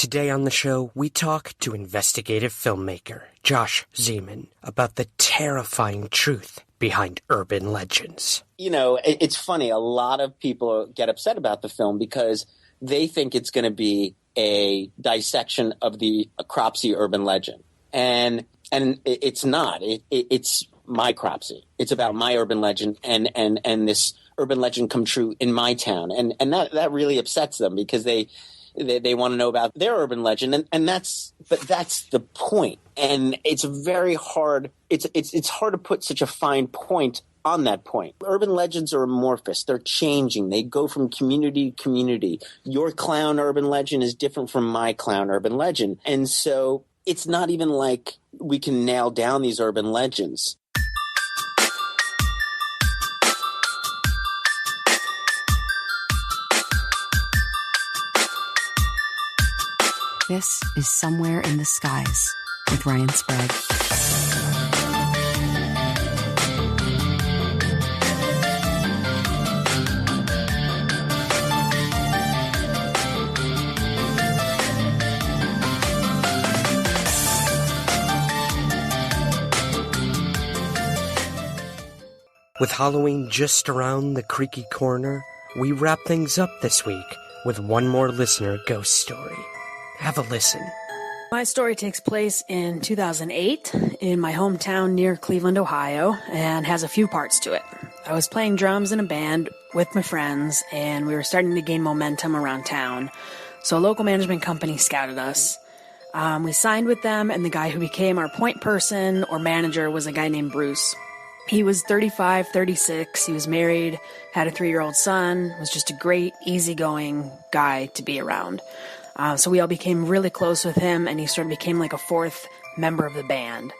Today on the show, we talk to investigative filmmaker journies about the terrifying truth behind urban legends. You know, it's funny. A lot of people get upset about the film because they think it's going to be a dissection of the Cropsey urban legend. And it's not. It's my Cropsey. It's about my urban legend and this urban legend come true in my town. And that really upsets them because they want to know about their urban legend. And that's the point. And it's very hard. It's hard to put such a fine point on that point. Urban legends are amorphous. They're changing. They go from community to community. Your clown urban legend is different from my clown urban legend. And so it's not even like we can nail down these urban legends. This is Somewhere in the Skies with Ryan Sprague. With Halloween just around the creaky corner, we wrap things up this week with one more listener ghost story. Have a listen. My story takes place in 2008 in my hometown near Cleveland, Ohio, and has a few parts to it. I was playing drums in a band with my friends, and we were starting to gain momentum around town. So a local management company scouted us. We signed with them, and the guy who became our point person or manager was a guy named Bruce. He was 35, 36, he was married, had a 3-year-old son, was just a great, easygoing guy to be around. So we all became really close with him, and he sort of became like a fourth member of the band.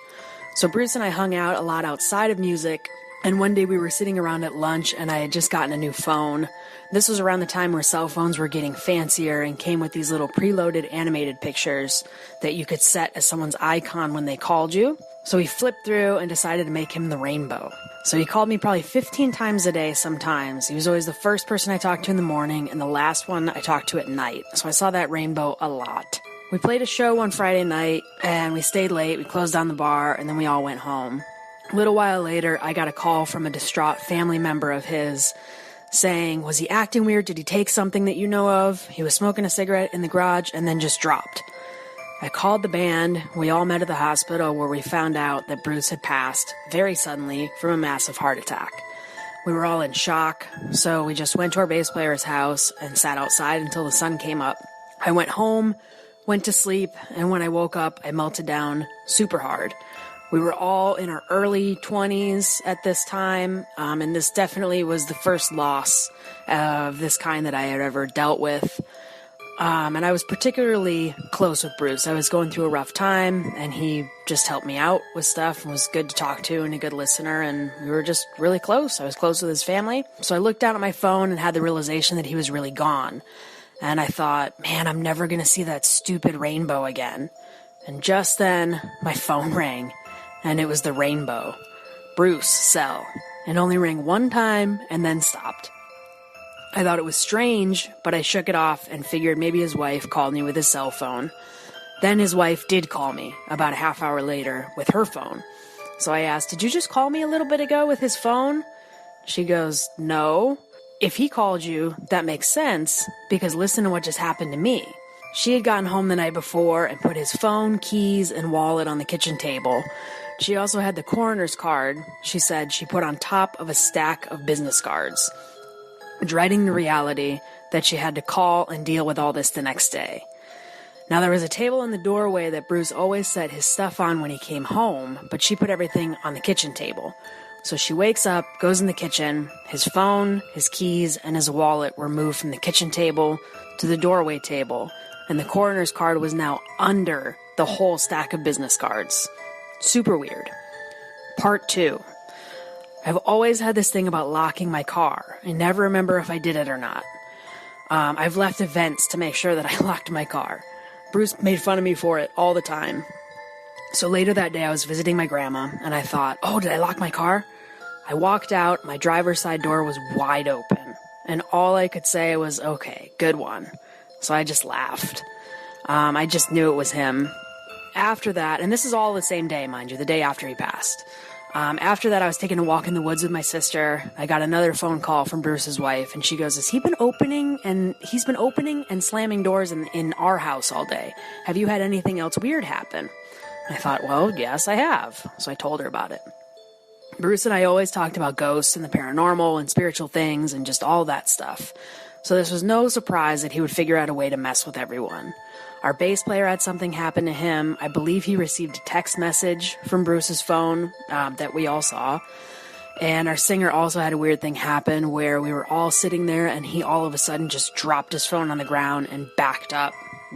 So Bruce and I hung out a lot outside of music, and one day we were sitting around at lunch, and I had just gotten a new phone. This was around the time where cell phones were getting fancier and came with these little preloaded animated pictures that you could set as someone's icon when they called you. So we flipped through and decided to make him the rainbow. So he called me probably 15 times a day sometimes. He was always the first person I talked to in the morning and the last one I talked to at night. So I saw that rainbow a lot. We played a show one Friday night and we stayed late. We closed down the bar and then we all went home. A little while later, I got a call from a distraught family member of his saying, was he acting weird? Did he take something that you know of? He was smoking a cigarette in the garage and then just dropped. I called the band. We all met at the hospital where we found out that Bruce had passed very suddenly from a massive heart attack. We were all in shock, so we just went to our bass player's house and sat outside until the sun came up. I went home, went to sleep, and when I woke up, I melted down super hard. We were all in our early 20s at this time, and this definitely was the first loss of this kind that I had ever dealt with. And I was particularly close with Bruce. I was going through a rough time, and he just helped me out with stuff and was good to talk to and a good listener, and we were just really close. I was close with his family. So I looked down at my phone and had the realization that he was really gone. And I thought, man, I'm never going to see that stupid rainbow again. And just then, my phone rang, and it was the rainbow. Bruce, cell. It only rang one time and then stopped. I thought it was strange, but I shook it off and figured maybe his wife called me with his cell phone. Then his wife did call me about a half hour later with her phone. So I asked, did you just call me a little bit ago with his phone? She goes, no. If he called you, that makes sense, because listen to what just happened to me. She had gotten home the night before and put his phone, keys, and wallet on the kitchen table. She also had the coroner's card, she said, she put on top of a stack of business cards, dreading the reality that she had to call and deal with all this the next day. Now, there was a table in the doorway that Bruce always set his stuff on when he came home, but she put everything on the kitchen table. So she wakes up, goes in the kitchen, his phone, his keys, and his wallet were moved from the kitchen table to the doorway table, and the coroner's card was now under the whole stack of business cards. Super weird. Part 2. I've always had this thing about locking my car. I never remember if I did it or not. I've left events to make sure that I locked my car. Bruce made fun of me for it all the time. So later that day, I was visiting my grandma, and I thought, oh, did I lock my car? I walked out, my driver's side door was wide open, and all I could say was, okay, good one. So I just laughed. I just knew it was him. After that, and this is all the same day, mind you, the day after he passed. After that, I was taking a walk in the woods with my sister. I got another phone call from Bruce's wife, and she goes, he's been opening and slamming doors in our house all day. Have you had anything else weird happen? I thought, well, yes, I have. So I told her about it. Bruce and I always talked about ghosts and the paranormal and spiritual things and just all that stuff. So this was no surprise that he would figure out a way to mess with everyone. Our bass player had something happen to him. I believe he received a text message from Bruce's phone that we all saw. And our singer also had a weird thing happen where we were all sitting there and he all of a sudden just dropped his phone on the ground and backed up,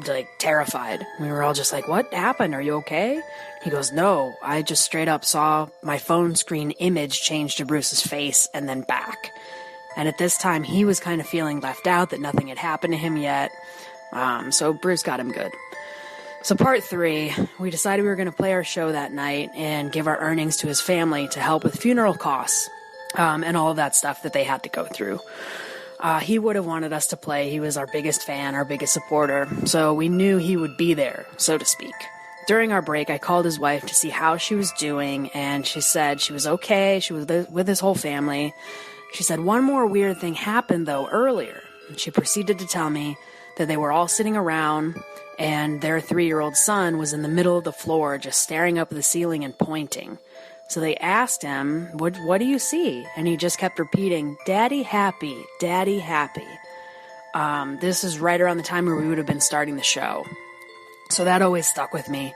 like terrified. We were all just like, what happened? Are you okay? He goes, no, I just straight up saw my phone screen image change to Bruce's face and then back. And at this time, he was kind of feeling left out, that nothing had happened to him yet. So Bruce got him good. So part 3, we decided we were going to play our show that night and give our earnings to his family to help with funeral costs, and all of that stuff that they had to go through. He would have wanted us to play. He was our biggest fan, our biggest supporter. So we knew he would be there, so to speak. During our break, I called his wife to see how she was doing, and she said she was okay. She was with his whole family. She said, one more weird thing happened, though, earlier. And she proceeded to tell me that they were all sitting around and their 3-year-old son was in the middle of the floor just staring up at the ceiling and pointing. So they asked him, what do you see? And he just kept repeating, Daddy happy, Daddy happy. This is right around the time where we would have been starting the show. So that always stuck with me.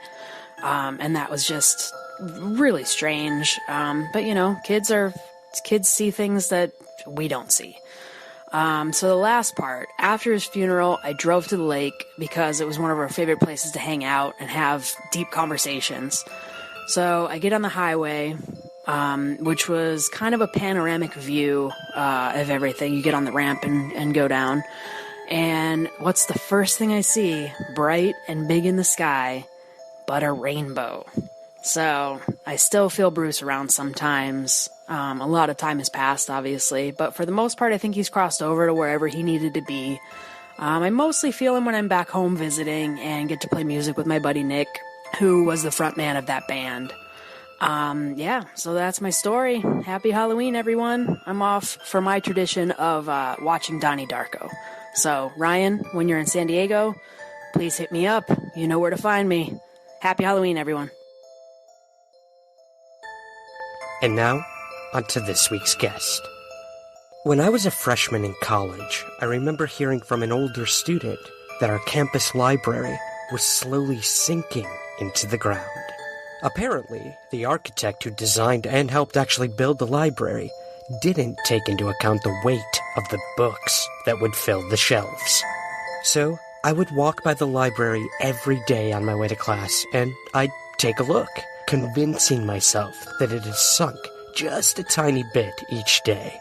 And that was just really strange. But you know, kids see things that we don't see. So the last part, after his funeral, I drove to the lake because it was one of our favorite places to hang out and have deep conversations. So I get on the highway, which was kind of a panoramic view of everything. You get on the ramp and go down. And what's the first thing I see, bright and big in the sky, but a rainbow? So I still feel Bruce around sometimes. A lot of time has passed, obviously, but for the most part, I think he's crossed over to wherever he needed to be. I mostly feel him when I'm back home visiting and get to play music with my buddy Nick, who was the front man of that band. So that's my story. Happy Halloween, everyone. I'm off for my tradition of watching Donnie Darko. So, Ryan, when you're in San Diego, please hit me up. You know where to find me. Happy Halloween, everyone. And now, on to this week's guest. When I was a freshman in college, I remember hearing from an older student that our campus library was slowly sinking into the ground. Apparently, the architect who designed and helped actually build the library didn't take into account the weight of the books that would fill the shelves. So, I would walk by the library every day on my way to class, and I'd take a look, convincing myself that it had sunk just a tiny bit each day.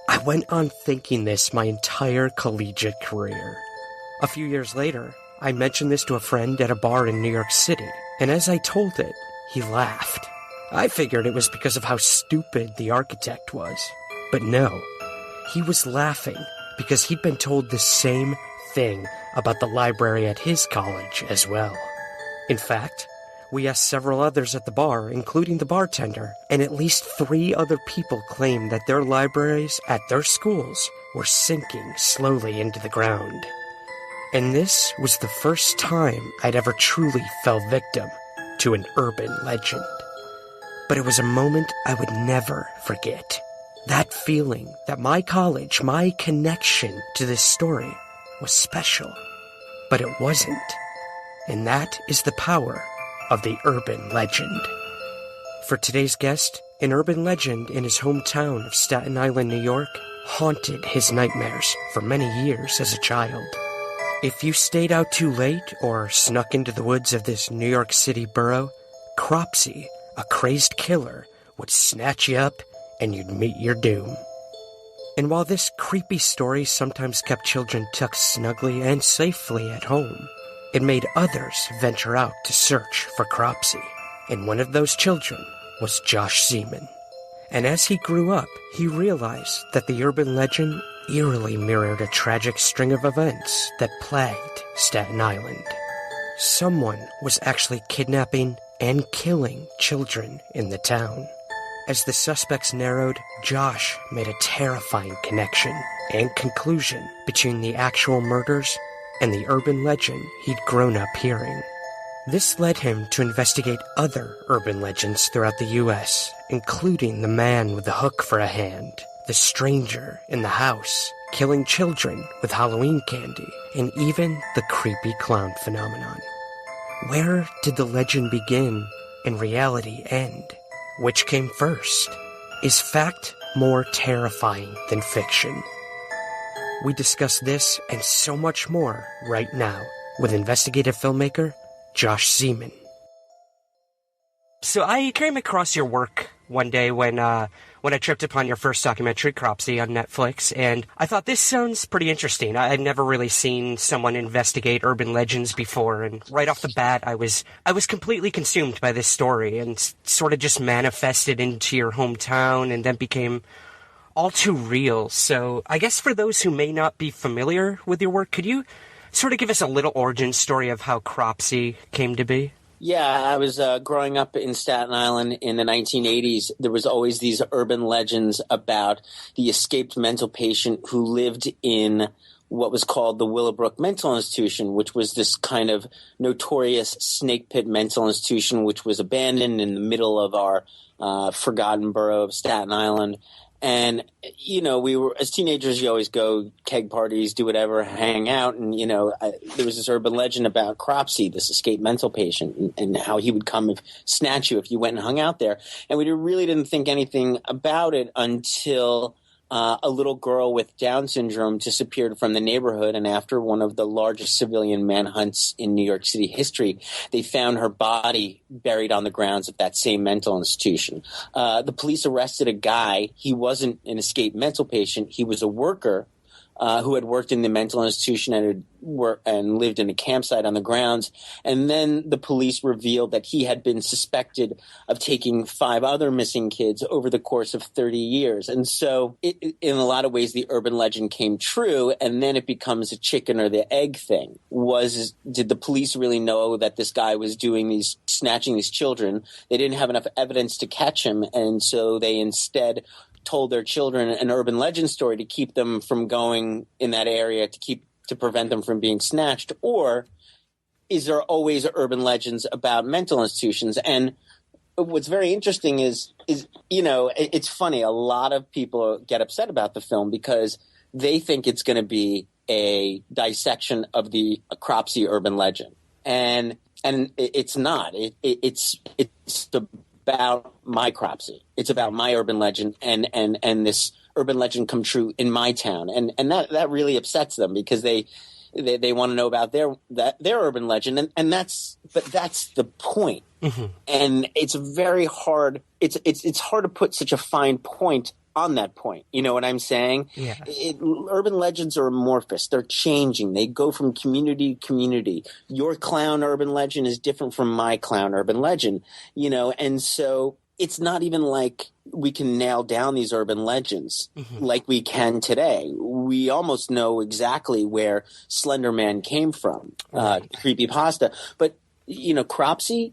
I went on thinking this my entire collegiate career. A few years later, I mentioned this to a friend at a bar in New York City, and as I told it, he laughed. I figured it was because of how stupid the architect was. But no, he was laughing because he'd been told the same thing about the library at his college as well. In fact, we asked several others at the bar, including the bartender, and at least 3 other people claimed that their libraries at their schools were sinking slowly into the ground. And this was the first time I'd ever truly fell victim to an urban legend. But it was a moment I would never forget. That feeling that my college, my connection to this story was special. But it wasn't. And that is the power of the urban legend. For today's guest, an urban legend in his hometown of Staten Island, New York, haunted his nightmares for many years as a child. If you stayed out too late or snuck into the woods of this New York City borough, Cropsey, a crazed killer, would snatch you up and you'd meet your doom. And while this creepy story sometimes kept children tucked snugly and safely at home, it made others venture out to search for Cropsey. And one of those children was Josh Zeman. And as he grew up, he realized that the urban legend eerily mirrored a tragic string of events that plagued Staten Island. someone was actually kidnapping and killing children in the town. As the suspects narrowed, Josh made a terrifying connection and conclusion between the actual murders and the urban legend he'd grown up hearing. This led him to investigate other urban legends throughout the U.S., including the man with the hook for a hand, the stranger in the house, killing children with Halloween candy, and even the creepy clown phenomenon. Where did the legend begin and reality end? Which came first? Is fact more terrifying than fiction? We discuss this and so much more right now with investigative filmmaker Josh.Zeman. So I came across your work one day when I tripped upon your first documentary, Cropsey, on Netflix, and I thought this sounds pretty interesting. I've never really seen someone investigate urban legends before, and right off the bat, I was completely consumed by this story, and sort of just manifested into your hometown, and then became all too real. So I guess for those who may not be familiar with your work, could you sort of give us a little origin story of how Cropsey came to be? Yeah, I was growing up in Staten Island in the 1980s. There was always these urban legends about the escaped mental patient who lived in what was called the Willowbrook Mental Institution, which was this kind of notorious snake pit mental institution, which was abandoned in the middle of our forgotten borough of Staten Island. And, you know, we were, as teenagers, you always go keg parties, do whatever, hang out. And, you know, there was this urban legend about Cropsey, this escaped mental patient, and how he would come and snatch you if you went and hung out there. And we really didn't think anything about it until a little girl with Down syndrome disappeared from the neighborhood. And after one of the largest civilian manhunts in New York City history, they found her body buried on the grounds of that same mental institution. The police arrested a guy. He wasn't an escaped mental patient. He was a worker who had worked in the mental institution and lived in a campsite on the grounds. And then the police revealed that he had been suspected of taking 5 other missing kids over the course of 30 years. And so in a lot of ways, the urban legend came true. And then it becomes a chicken or the egg thing. Did the police really know that this guy was snatching these children? They didn't have enough evidence to catch him. And so they instead told their children an urban legend story to keep them from going in that area, to prevent them from being snatched? Or is there always urban legends about mental institutions? And what's very interesting is you know, it's funny. A lot of people get upset about the film because they think it's going to be a dissection of the Cropsey urban legend, and it's not. It's about my Cropsey. It's about my urban legend and this urban legend come true in my town. And that really upsets them because they want to know about their urban legend. And that's the point. Mm-hmm. And it's very hard. It's hard to put such a fine point on that point. You know what I'm saying? Yeah. Urban legends are amorphous. They're changing. They go from community to community. Your clown urban legend is different from my clown urban legend, you know? And so it's not even like we can nail down these urban legends like we can today. We almost know exactly where Slender Man came from, creepypasta. But, you know, Cropsey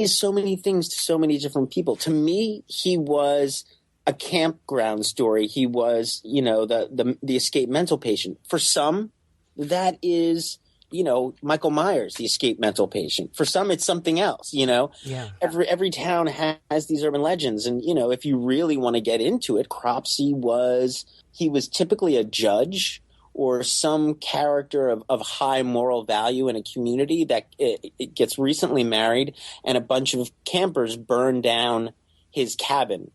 is so many things to so many different people. To me, he was a campground story. He was, you know, the escaped mental patient. For some, that is, you know, Michael Myers, the escaped mental patient. For some, it's something else, you know. Yeah. Every town has these urban legends. And, you know, if you really want to get into it, Cropsey was typically a judge or some character of high moral value in a community that it gets recently married, and a bunch of campers burn down his cabin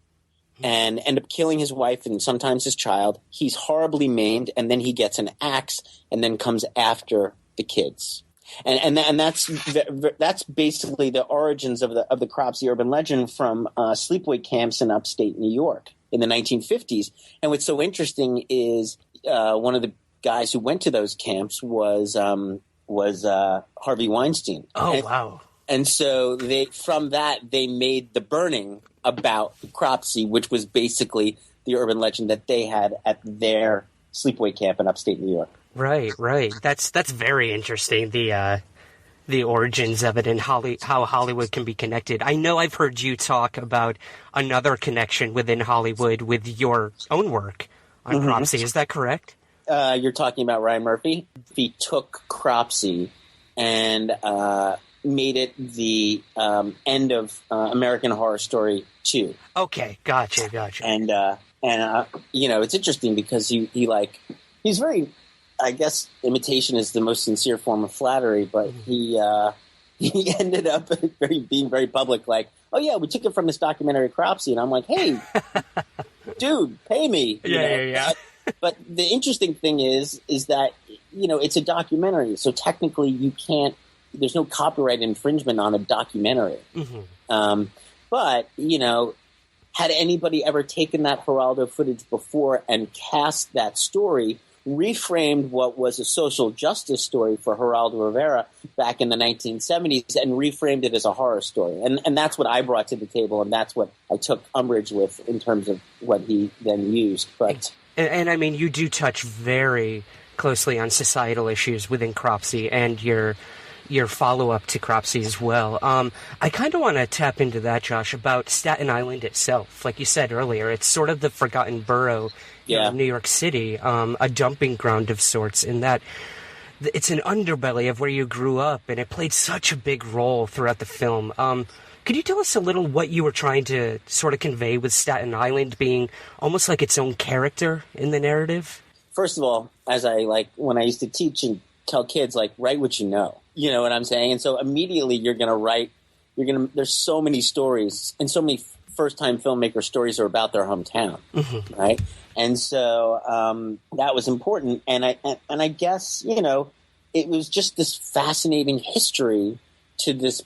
and end up killing his wife and sometimes his child. He's horribly maimed, and then he gets an axe and then comes after the kids. And that's basically the origins of the Cropsey urban legend from sleepaway camps in upstate New York in the 1950s. And what's so interesting is one of the guys who went to those camps was Harvey Weinstein. Oh, wow. And so from that they made The Burning about Cropsey, which was basically the urban legend that they had at their sleepaway camp in upstate New York. Right. That's very interesting. the origins of it and how Hollywood can be connected. I know I've heard you talk about another connection within Hollywood with your own work on Cropsey. Is that correct? You're talking about Ryan Murphy. He took Cropsey and made it the end of American Horror Story 2. Okay, gotcha. And it's interesting because he's very, I guess imitation is the most sincere form of flattery, but he ended up being very public, like, oh yeah, we took it from this documentary Cropsey, and I'm like, hey, dude, pay me. Yeah. But the interesting thing is that, it's a documentary, so technically you can't, there's no copyright infringement on a documentary. But, had anybody ever taken that Geraldo footage before and cast that story, reframed what was a social justice story for Geraldo Rivera back in the 1970s and reframed it as a horror story. And that's what I brought to the table, and that's what I took umbrage with in terms of what he then used. But And I mean, you do touch very closely on societal issues within Cropsey and your follow-up to Cropsey as well. I kind of want to tap into that, Josh, about Staten Island itself. Like you said earlier, it's sort of the forgotten borough of New York City, a dumping ground of sorts, in that it's an underbelly of where you grew up, and it played such a big role throughout the film. Could you tell us a little what you were trying to sort of convey with Staten Island being almost like its own character in the narrative? First of all, as when I used to teach and tell kids, write what you know. You know what I'm saying? And so immediately there's so many stories, and so many first-time filmmaker stories are about their hometown, right? And so that was important. And I guess, it was just this fascinating history to this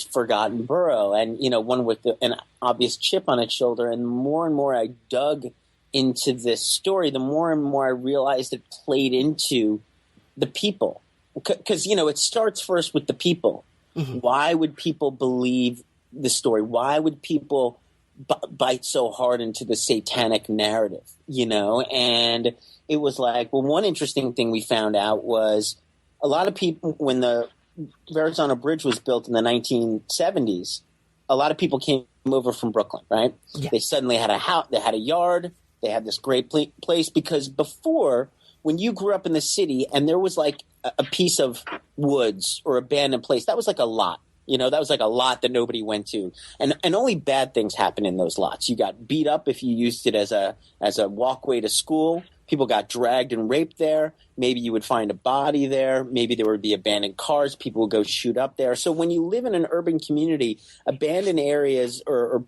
forgotten borough, and one with an obvious chip on its shoulder. And more I dug into this story, the more and more I realized it played into the people, because it starts first with the people. Why would people believe the story? Why would people bite so hard into the satanic narrative? And it was like, well, one interesting thing we found out was a lot of people, when the Verrazano Bridge was built in the 1970s, a lot of people came over from Brooklyn, right? Yeah. They suddenly had a house, they had a yard, they had this great place, because before, when you grew up in the city and there was like a piece of woods or abandoned place, that was like a lot. That was like a lot that nobody went to. And only bad things happened in those lots. You got beat up if you used it as a walkway to school. People got dragged and raped there. Maybe you would find a body there. Maybe there would be abandoned cars. People would go shoot up there. So when you live in an urban community, abandoned areas or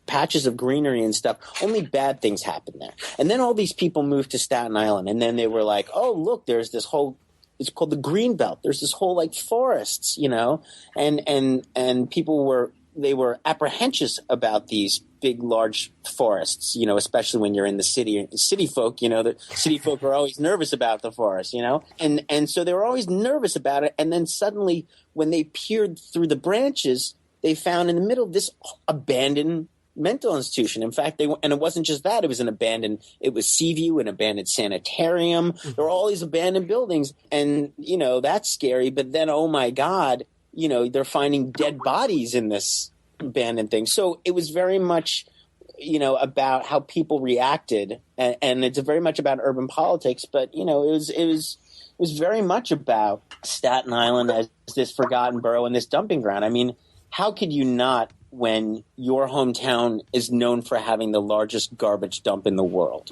patches of greenery and stuff, only bad things happen there. And then all these people moved to Staten Island, and then they were like, oh, look, there's this whole, it's called the Greenbelt. There's this whole forests, and people were apprehensive about these big, large forests, especially when you're in the city. City folk, the city folk are always nervous about the forest, and so they were always nervous about it. And then suddenly, when they peered through the branches, they found in the middle this abandoned mental institution. In fact, and it wasn't just that; it was Seaview, an abandoned sanitarium. There were all these abandoned buildings, and that's scary. But then, oh my God, they're finding dead bodies in this abandoned thing. So it was very much, about how people reacted, and it's very much about urban politics. But it was very much about Staten Island as this forgotten borough and this dumping ground. I mean, how could you not, when your hometown is known for having the largest garbage dump in the world?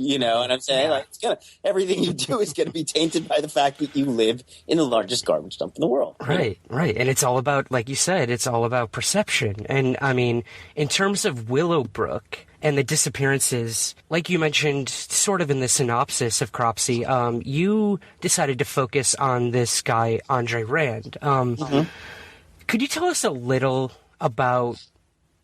You know what I'm saying? Yeah. Everything you do is going to be tainted by the fact that you live in the largest garbage dump in the world. Right. And it's all about, like you said, it's all about perception. And I mean, in terms of Willowbrook and the disappearances, like you mentioned sort of in the synopsis of Cropsey, you decided to focus on this guy, Andre Rand. Could you tell us a little about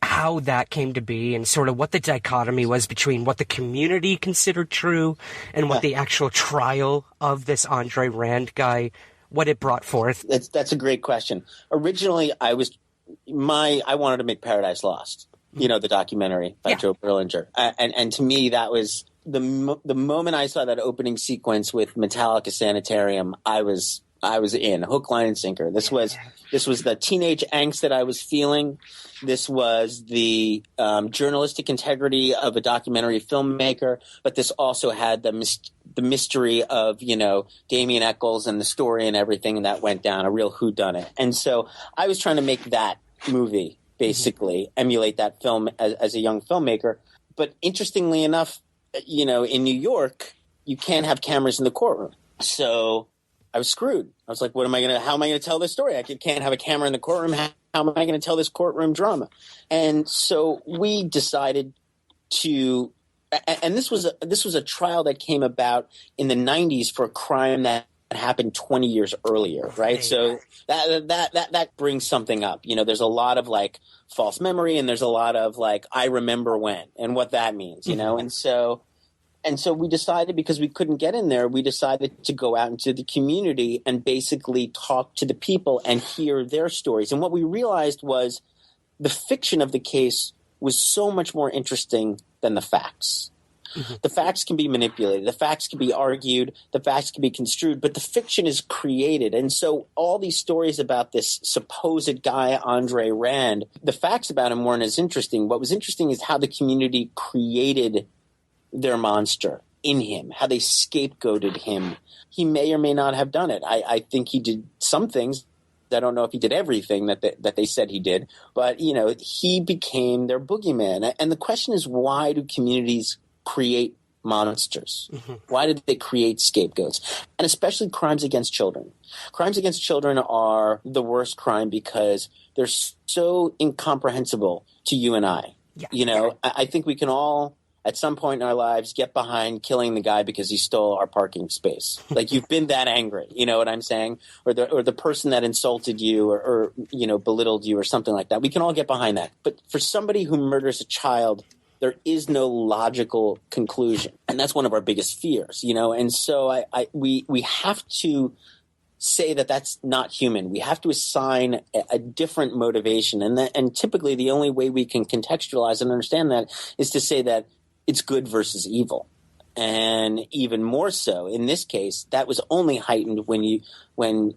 how that came to be and sort of what the dichotomy was between what the community considered true and what the actual trial of this Andre Rand guy, what it brought forth? That's a great question. Originally, I wanted to make Paradise Lost, the documentary by Joe Berlinger. And to me, that was the moment I saw that opening sequence with Metallica Sanitarium, I was I was in hook, line, and sinker. This was the teenage angst that I was feeling. This was the journalistic integrity of a documentary filmmaker, but this also had the mystery of, Damien Eccles and the story and everything that went down, a real whodunit. And so I was trying to make that movie, basically, emulate that film as a young filmmaker. But interestingly enough, in New York, you can't have cameras in the courtroom. So I was screwed. I was like, how am I going to tell this story? I can't have a camera in the courtroom. How am I going to tell this courtroom drama? And so we decided to, and this was a trial that came about in the 90s for a crime that happened 20 years earlier, right? So that brings something up. There's a lot of like false memory, and there's a lot of like, I remember when, and what that means, And so we decided, because we couldn't get in there, we decided to go out into the community and basically talk to the people and hear their stories. And what we realized was the fiction of the case was so much more interesting than the facts. Mm-hmm. The facts can be manipulated. The facts can be argued. The facts can be construed. But the fiction is created. And so all these stories about this supposed guy, Andre Rand, the facts about him weren't as interesting. What was interesting is how the community created their monster in him, how they scapegoated him. He may or may not have done it. I think he did some things. I don't know if he did everything that they said he did, but he became their boogeyman. And the question is, why do communities create monsters? Mm-hmm. Why did they create scapegoats? And especially crimes against children. Crimes against children are the worst crime because they're so incomprehensible to you and I. Yeah. I think we can all, at some point in our lives, get behind killing the guy because he stole our parking space. Like, you've been that angry, you know what I'm saying? Or the person that insulted you or belittled you or something like that. We can all get behind that. But for somebody who murders a child, there is no logical conclusion. And that's one of our biggest fears, And so we have to say that that's not human. We have to assign a different motivation. And typically the only way we can contextualize and understand that is to say that it's good versus evil. And even more so in this case, that was only heightened when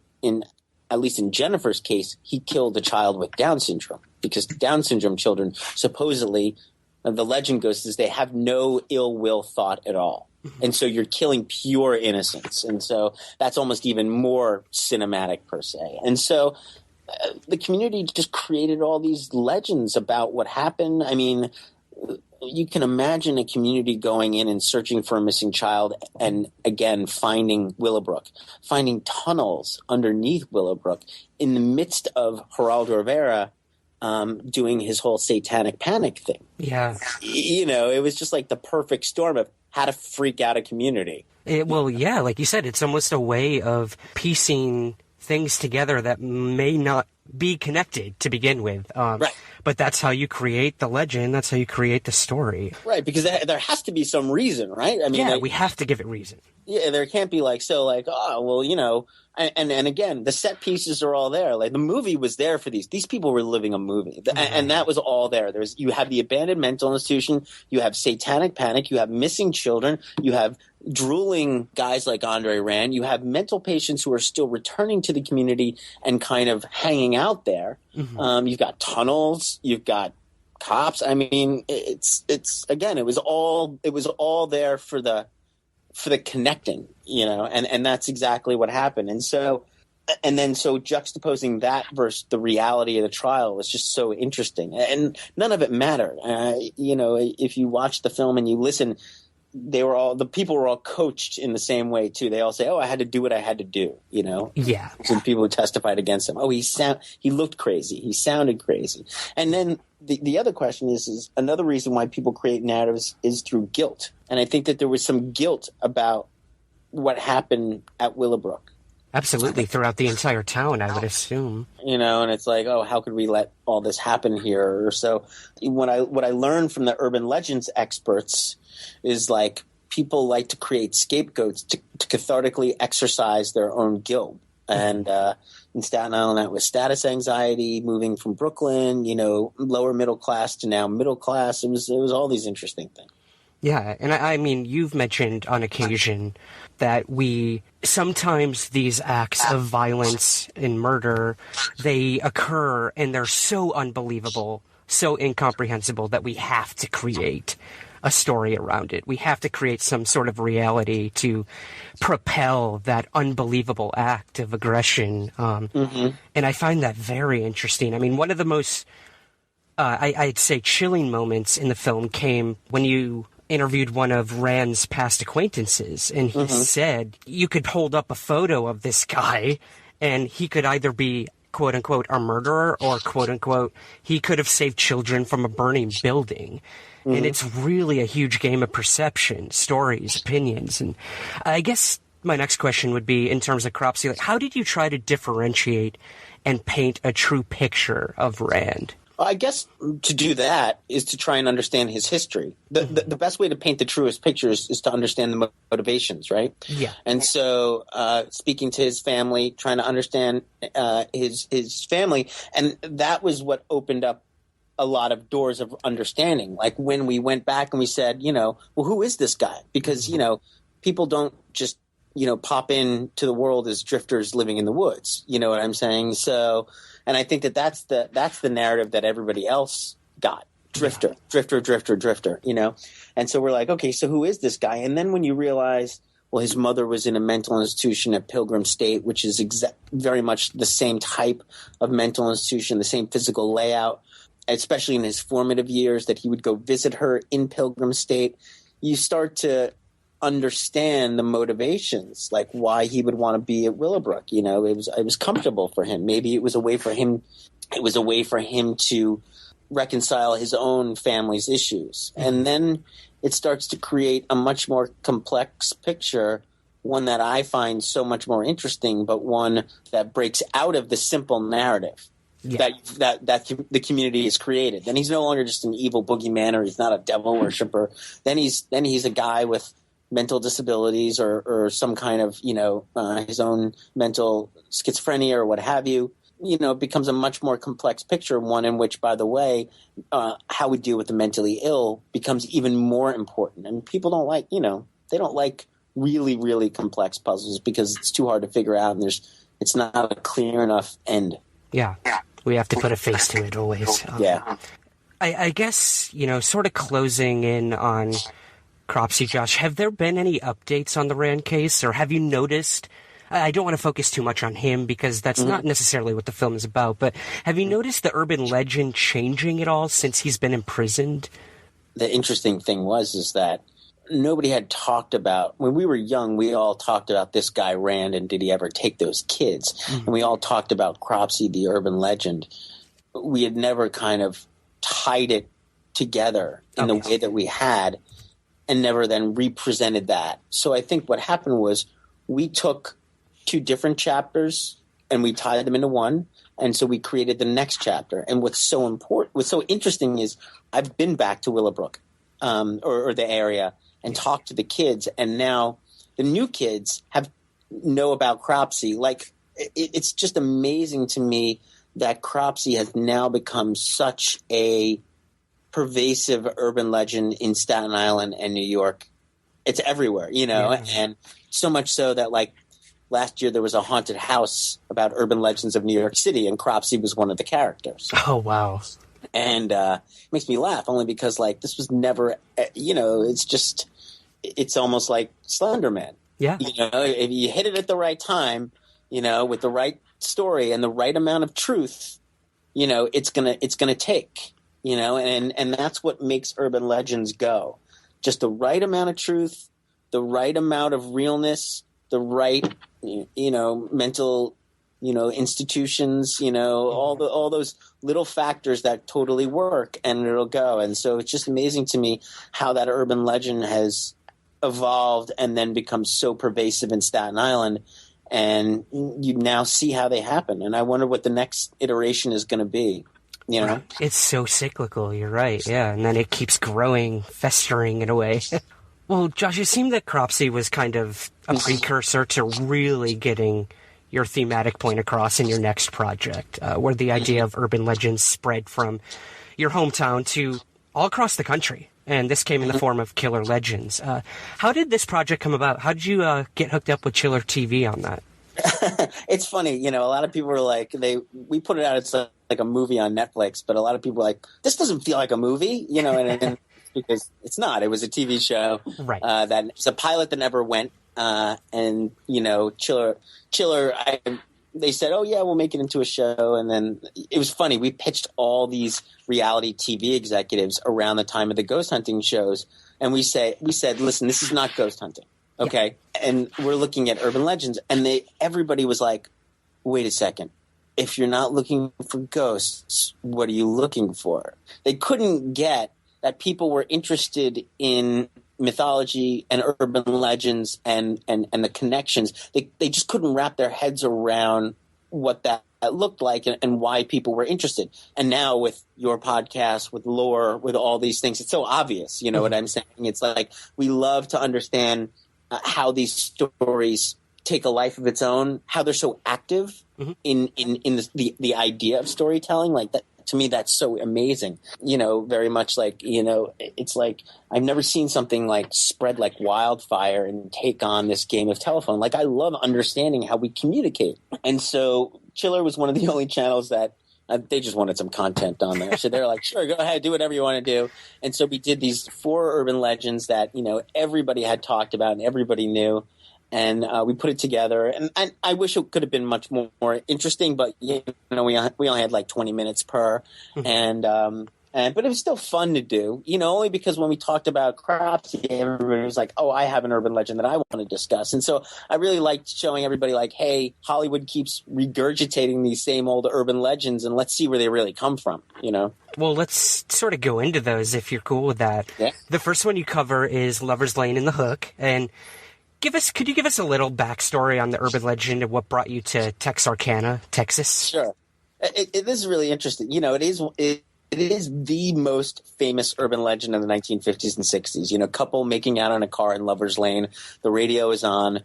at least in Jennifer's case, he killed a child with Down syndrome, because Down syndrome children, supposedly, the legend goes, is they have no ill will thought at all. And so you're killing pure innocence. And so that's almost even more cinematic per se. And so the community just created all these legends about what happened. I mean, you can imagine a community going in and searching for a missing child and, again, finding Willowbrook, finding tunnels underneath Willowbrook in the midst of Geraldo Rivera doing his whole satanic panic thing. Yeah. It was just like the perfect storm of how to freak out a community. Like you said, it's almost a way of piecing things together that may not be connected to begin with. Right. But that's how you create the legend. That's how you create the story. Right, because there has to be some reason, right? I mean, we have to give it reason. Yeah, there can't be and again, the set pieces are all there. Like, the movie was there for these people were living a movie, and that was all there. You have the abandoned mental institution, you have satanic panic, you have missing children, you have drooling guys like Andre Rand, you have mental patients who are still returning to the community and kind of hanging out there. Mm-hmm. You've got tunnels, you've got cops. I mean, it's again, it was all there for the connecting, and that's exactly what happened. And so juxtaposing that versus the reality of the trial was just so interesting, and none of it mattered. If you watch the film and you listen, the people were all coached in the same way too. They all say, "Oh, I had to do what I had to do," Yeah. Some people who testified against him. Oh, he looked crazy. He sounded crazy. And then the other question is another reason why people create narratives is through guilt. And I think that there was some guilt about what happened at Willowbrook. Absolutely, throughout the entire town, I would assume. And it's like, oh, how could we let all this happen here? Or so what I learned from the urban legends experts is, like, people like to create scapegoats to cathartically exercise their own guilt. And in Staten Island, that was status anxiety, moving from Brooklyn, lower middle class to now middle class. It was all these interesting things. Yeah, and I mean, you've mentioned on occasion that sometimes these acts of violence and murder, they occur and they're so unbelievable, so incomprehensible that we have to create a story around it. We have to create some sort of reality to propel that unbelievable act of aggression. And I find that very interesting. I mean, one of the most, I'd say, chilling moments in the film came when you interviewed one of Rand's past acquaintances, and he said you could hold up a photo of this guy and he could either be quote unquote a murderer or quote unquote he could have saved children from a burning building. And it's really a huge game of perception, stories, opinions. And I guess my next question would be, in terms of Cropsey, like, how did you try to differentiate and paint a true picture of Rand? I guess to do that is to try and understand his history. The best way to paint the truest pictures is to understand the motivations, right? Yeah. And so speaking to his family, trying to understand his family, and that was what opened up a lot of doors of understanding. Like when we went back and we said, well, who is this guy? Because, people don't just, pop into the world as drifters living in the woods. You know what I'm saying? So, and I think that's the narrative that everybody else got. Drifter. And so we're like, okay, so who is this guy? And then when you realize, well, his mother was in a mental institution at Pilgrim State, which is very much the same type of mental institution, the same physical layout, especially in his formative years, that he would go visit her in Pilgrim State, you start to understand the motivations, like why he would want to be at Willowbrook. It was comfortable for him. Maybe it was a way for him to reconcile his own family's issues. And then it starts to create a much more complex picture, one that I find so much more interesting, but one that breaks out of the simple narrative. Yeah. That the community has created. Then he's no longer just an evil boogeyman, or he's not a devil worshiper. Then he's a guy with mental disabilities or some kind of his own mental schizophrenia or what have you. It becomes a much more complex picture, one in which, by the way, how we deal with the mentally ill becomes even more important. And people don't like they don't like really, really complex puzzles because it's too hard to figure out, and it's not a clear enough end. Yeah. We have to put a face to it always. Yeah. I guess, sort of closing in on Cropsey, Josh, have there been any updates on the Rand case, or have you noticed, I don't want to focus too much on him because that's not necessarily what the film is about, but have you noticed the urban legend changing at all since he's been imprisoned? The interesting thing is that nobody had talked about, when we were young, we all talked about this guy Rand and did he ever take those kids? And we all talked about Cropsey, the urban legend. We had never kind of tied it together in the way that we had, and never then represented that. So I think what happened was we took two different chapters and we tied them into one. And so we created the next chapter. And what's so interesting is I've been back to Willowbrook or the area and talked to the kids. And now the new kids know about Cropsey. Like it's just amazing to me that Cropsey has now become such a pervasive urban legend in Staten Island and New York. It's everywhere, and so much so that like last year there was a haunted house about urban legends of New York City, and Cropsey was one of the characters. Oh, wow. And it makes me laugh only because like this was never, it's almost like Slender Man. Yeah. If you hit it at the right time, with the right story and the right amount of truth, it's gonna take. And that's what makes urban legends go. Just the right amount of truth, the right amount of realness, the right, mental, institutions, all those little factors that totally work, and it'll go. And so it's just amazing to me how that urban legend has evolved and then become so pervasive in Staten Island. And you now see how they happen. And I wonder what the next iteration is going to be. It's so cyclical, you're right, yeah, and then it keeps growing, festering in a way. Well, Josh, it seemed that Cropsey was kind of a precursor to really getting your thematic point across in your next project, where the idea of urban legends spread from your hometown to all across the country. and this came in the form of Killer Legends. How did this project come about? How did you get hooked up with Chiller TV on that? It's funny, a lot of people were like, we put it out, it's like a movie on Netflix, but a lot of people were like, this doesn't feel like a movie, and because it's not. It was a TV show. Right. That it's a pilot that never went, and Chiller, they said, oh yeah, we'll make it into a show, and then it was funny. We pitched all these reality TV executives around the time of the ghost hunting shows, and we said, listen, this is not ghost hunting. Okay. Yeah. And we're looking at urban legends, and everybody was like, wait a second. If you're not looking for ghosts, what are you looking for? They couldn't get that people were interested in mythology and urban legends and the connections. They just couldn't wrap their heads around what that looked like and why people were interested. And now with your podcast, with lore, with all these things, it's so obvious. You know what I'm saying? It's like we love to understand how these stories take a life of its own, how they're so active in the idea of storytelling. Like that, to me, that's so amazing. Very much like, it's like I've never seen something like spread like wildfire and take on this game of telephone. Like I love understanding how we communicate. And so Chiller was one of the only channels that they just wanted some content on there. So they're like, sure, go ahead, do whatever you want to do. And so we did these 4 urban legends that, everybody had talked about and everybody knew. And we put it together. And I wish it could have been much more interesting, but, we only had like 20 minutes per. But it was still fun to do, only because when we talked about Cropsey, everybody was like, oh, I have an urban legend that I want to discuss. And so I really liked showing everybody like, hey, Hollywood keeps regurgitating these same old urban legends, and let's see where they really come from, Well, let's sort of go into those if you're cool with that. Yeah. The first one you cover is Lover's Lane in the Hook. And could you give us a little backstory on the urban legend and what brought you to Texarkana, Texas? Sure. This is really interesting. It is the most famous urban legend of the 1950s and 60s. Couple making out in a car in Lover's Lane. The radio is on.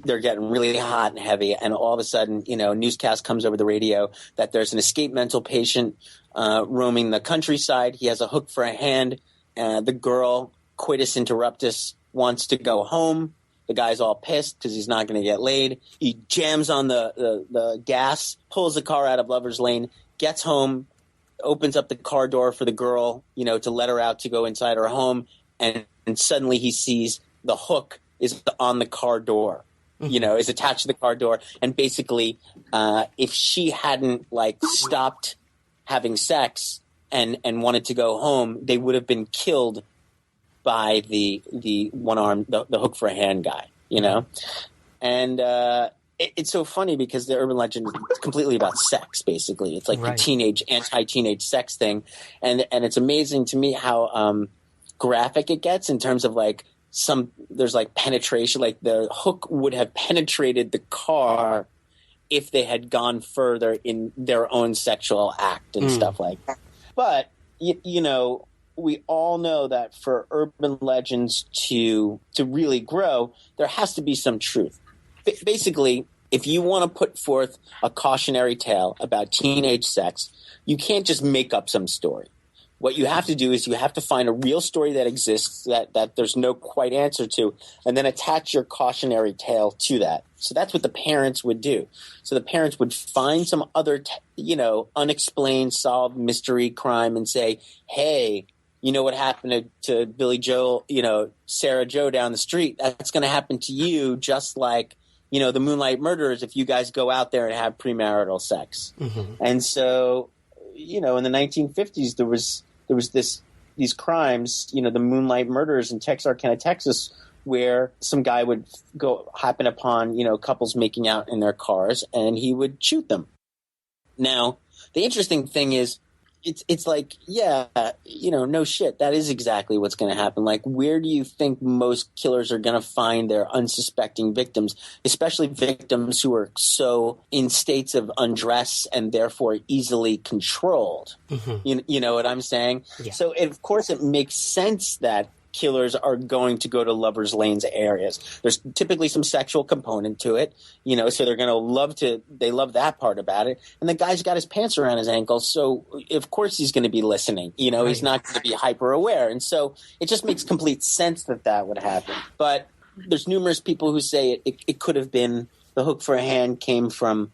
They're getting really hot and heavy. And all of a sudden, a newscast comes over the radio that there's an escaped mental patient roaming the countryside. He has a hook for a hand. The girl, coitus interruptus, wants to go home. The guy's all pissed because he's not going to get laid. He jams on the gas, pulls the car out of Lover's Lane, gets home, opens up the car door for the girl, to let her out to go inside her home. And suddenly he sees the hook is on the car door, is attached to the car door. And basically, if she hadn't stopped having sex and wanted to go home, they would have been killed by the one arm, the hook for a hand guy, And it's so funny because the urban legend is completely about sex, basically. It's like the anti-teenage sex thing. And it's amazing to me how graphic it gets in terms of there's penetration, like the hook would have penetrated the car if they had gone further in their own sexual act and stuff like that. But, we all know that for urban legends to really grow, there has to be some truth. Basically, if you want to put forth a cautionary tale about teenage sex, you can't just make up some story. What you have to do is you have to find a real story that exists that there's no quite answer to, and then attach your cautionary tale to that. So that's what the parents would do. So the parents would find some other, unexplained, solved mystery crime and say, hey, what happened to Billy Joe, Sarah Joe down the street, that's going to happen to you just like, the Moonlight Murderers if you guys go out there and have premarital sex. And so, in the 1950s, there was these crimes, the Moonlight Murderers in Texarkana, Texas, where some guy would happen upon, couples making out in their cars and he would shoot them. Now, the interesting thing is, it's like, no shit. That is exactly what's going to happen. Like, where do you think most killers are going to find their unsuspecting victims, especially victims who are so in states of undress and therefore easily controlled? You know what I'm saying? Yeah. So, of course, it makes sense that killers are going to go to lovers' lanes areas. There's typically some sexual component to it, so they're going to they love that part about it. And the guy's got his pants around his ankles, so of course he's going to be listening. Right. He's not going to be hyper aware. And so it just makes complete sense that would happen. But there's numerous people who say it could have been the hook for a hand came from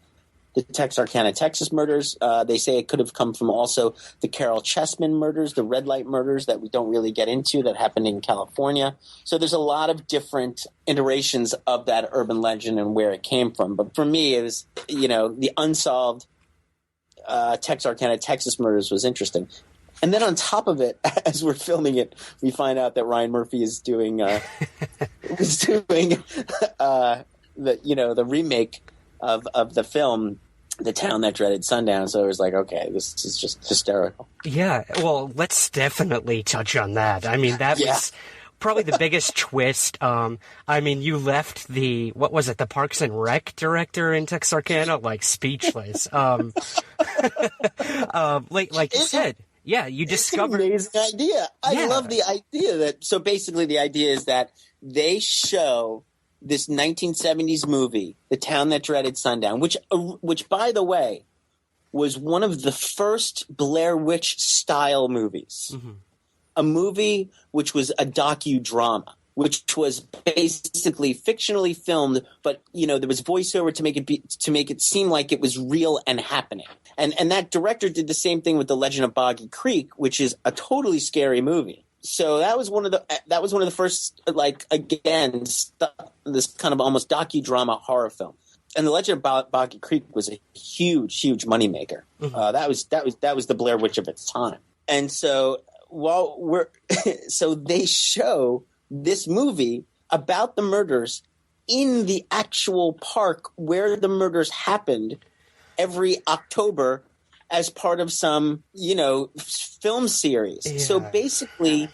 the Texarkana, Texas murders. They say it could have come from also the Carol Chessman murders, the red light murders that we don't really get into that happened in California. So there's a lot of different iterations of that urban legend and where it came from. But for me, it was, the unsolved Texarkana, Texas murders was interesting. And then on top of it, as we're filming it, we find out that Ryan Murphy is doing the remake of the film, The Town That Dreaded Sundown. So it was like, okay, this is just hysterical. Yeah, well, let's definitely touch on that. I mean, that was probably the biggest twist. You left the Parks and Rec director in Texarkana, speechless. Like you said. Yeah, you discovered... It's an amazing idea. I love the idea that... So basically the idea is that they show this 1970s movie, The Town That Dreaded Sundown, which by the way, was one of the first Blair Witch-style movies. Mm-hmm. A movie which was a docudrama, which was basically fictionally filmed, but there was voiceover to make it seem like it was real and happening. And that director did the same thing with The Legend of Boggy Creek, which is a totally scary movie. So that was one of the first, this kind of almost docudrama horror film. And The Legend of Boggy Creek was a huge, huge moneymaker. Mm-hmm. That was the Blair Witch of its time. And so so they show this movie about the murders in the actual park where the murders happened every October as part of some, film series. Yeah. So basically,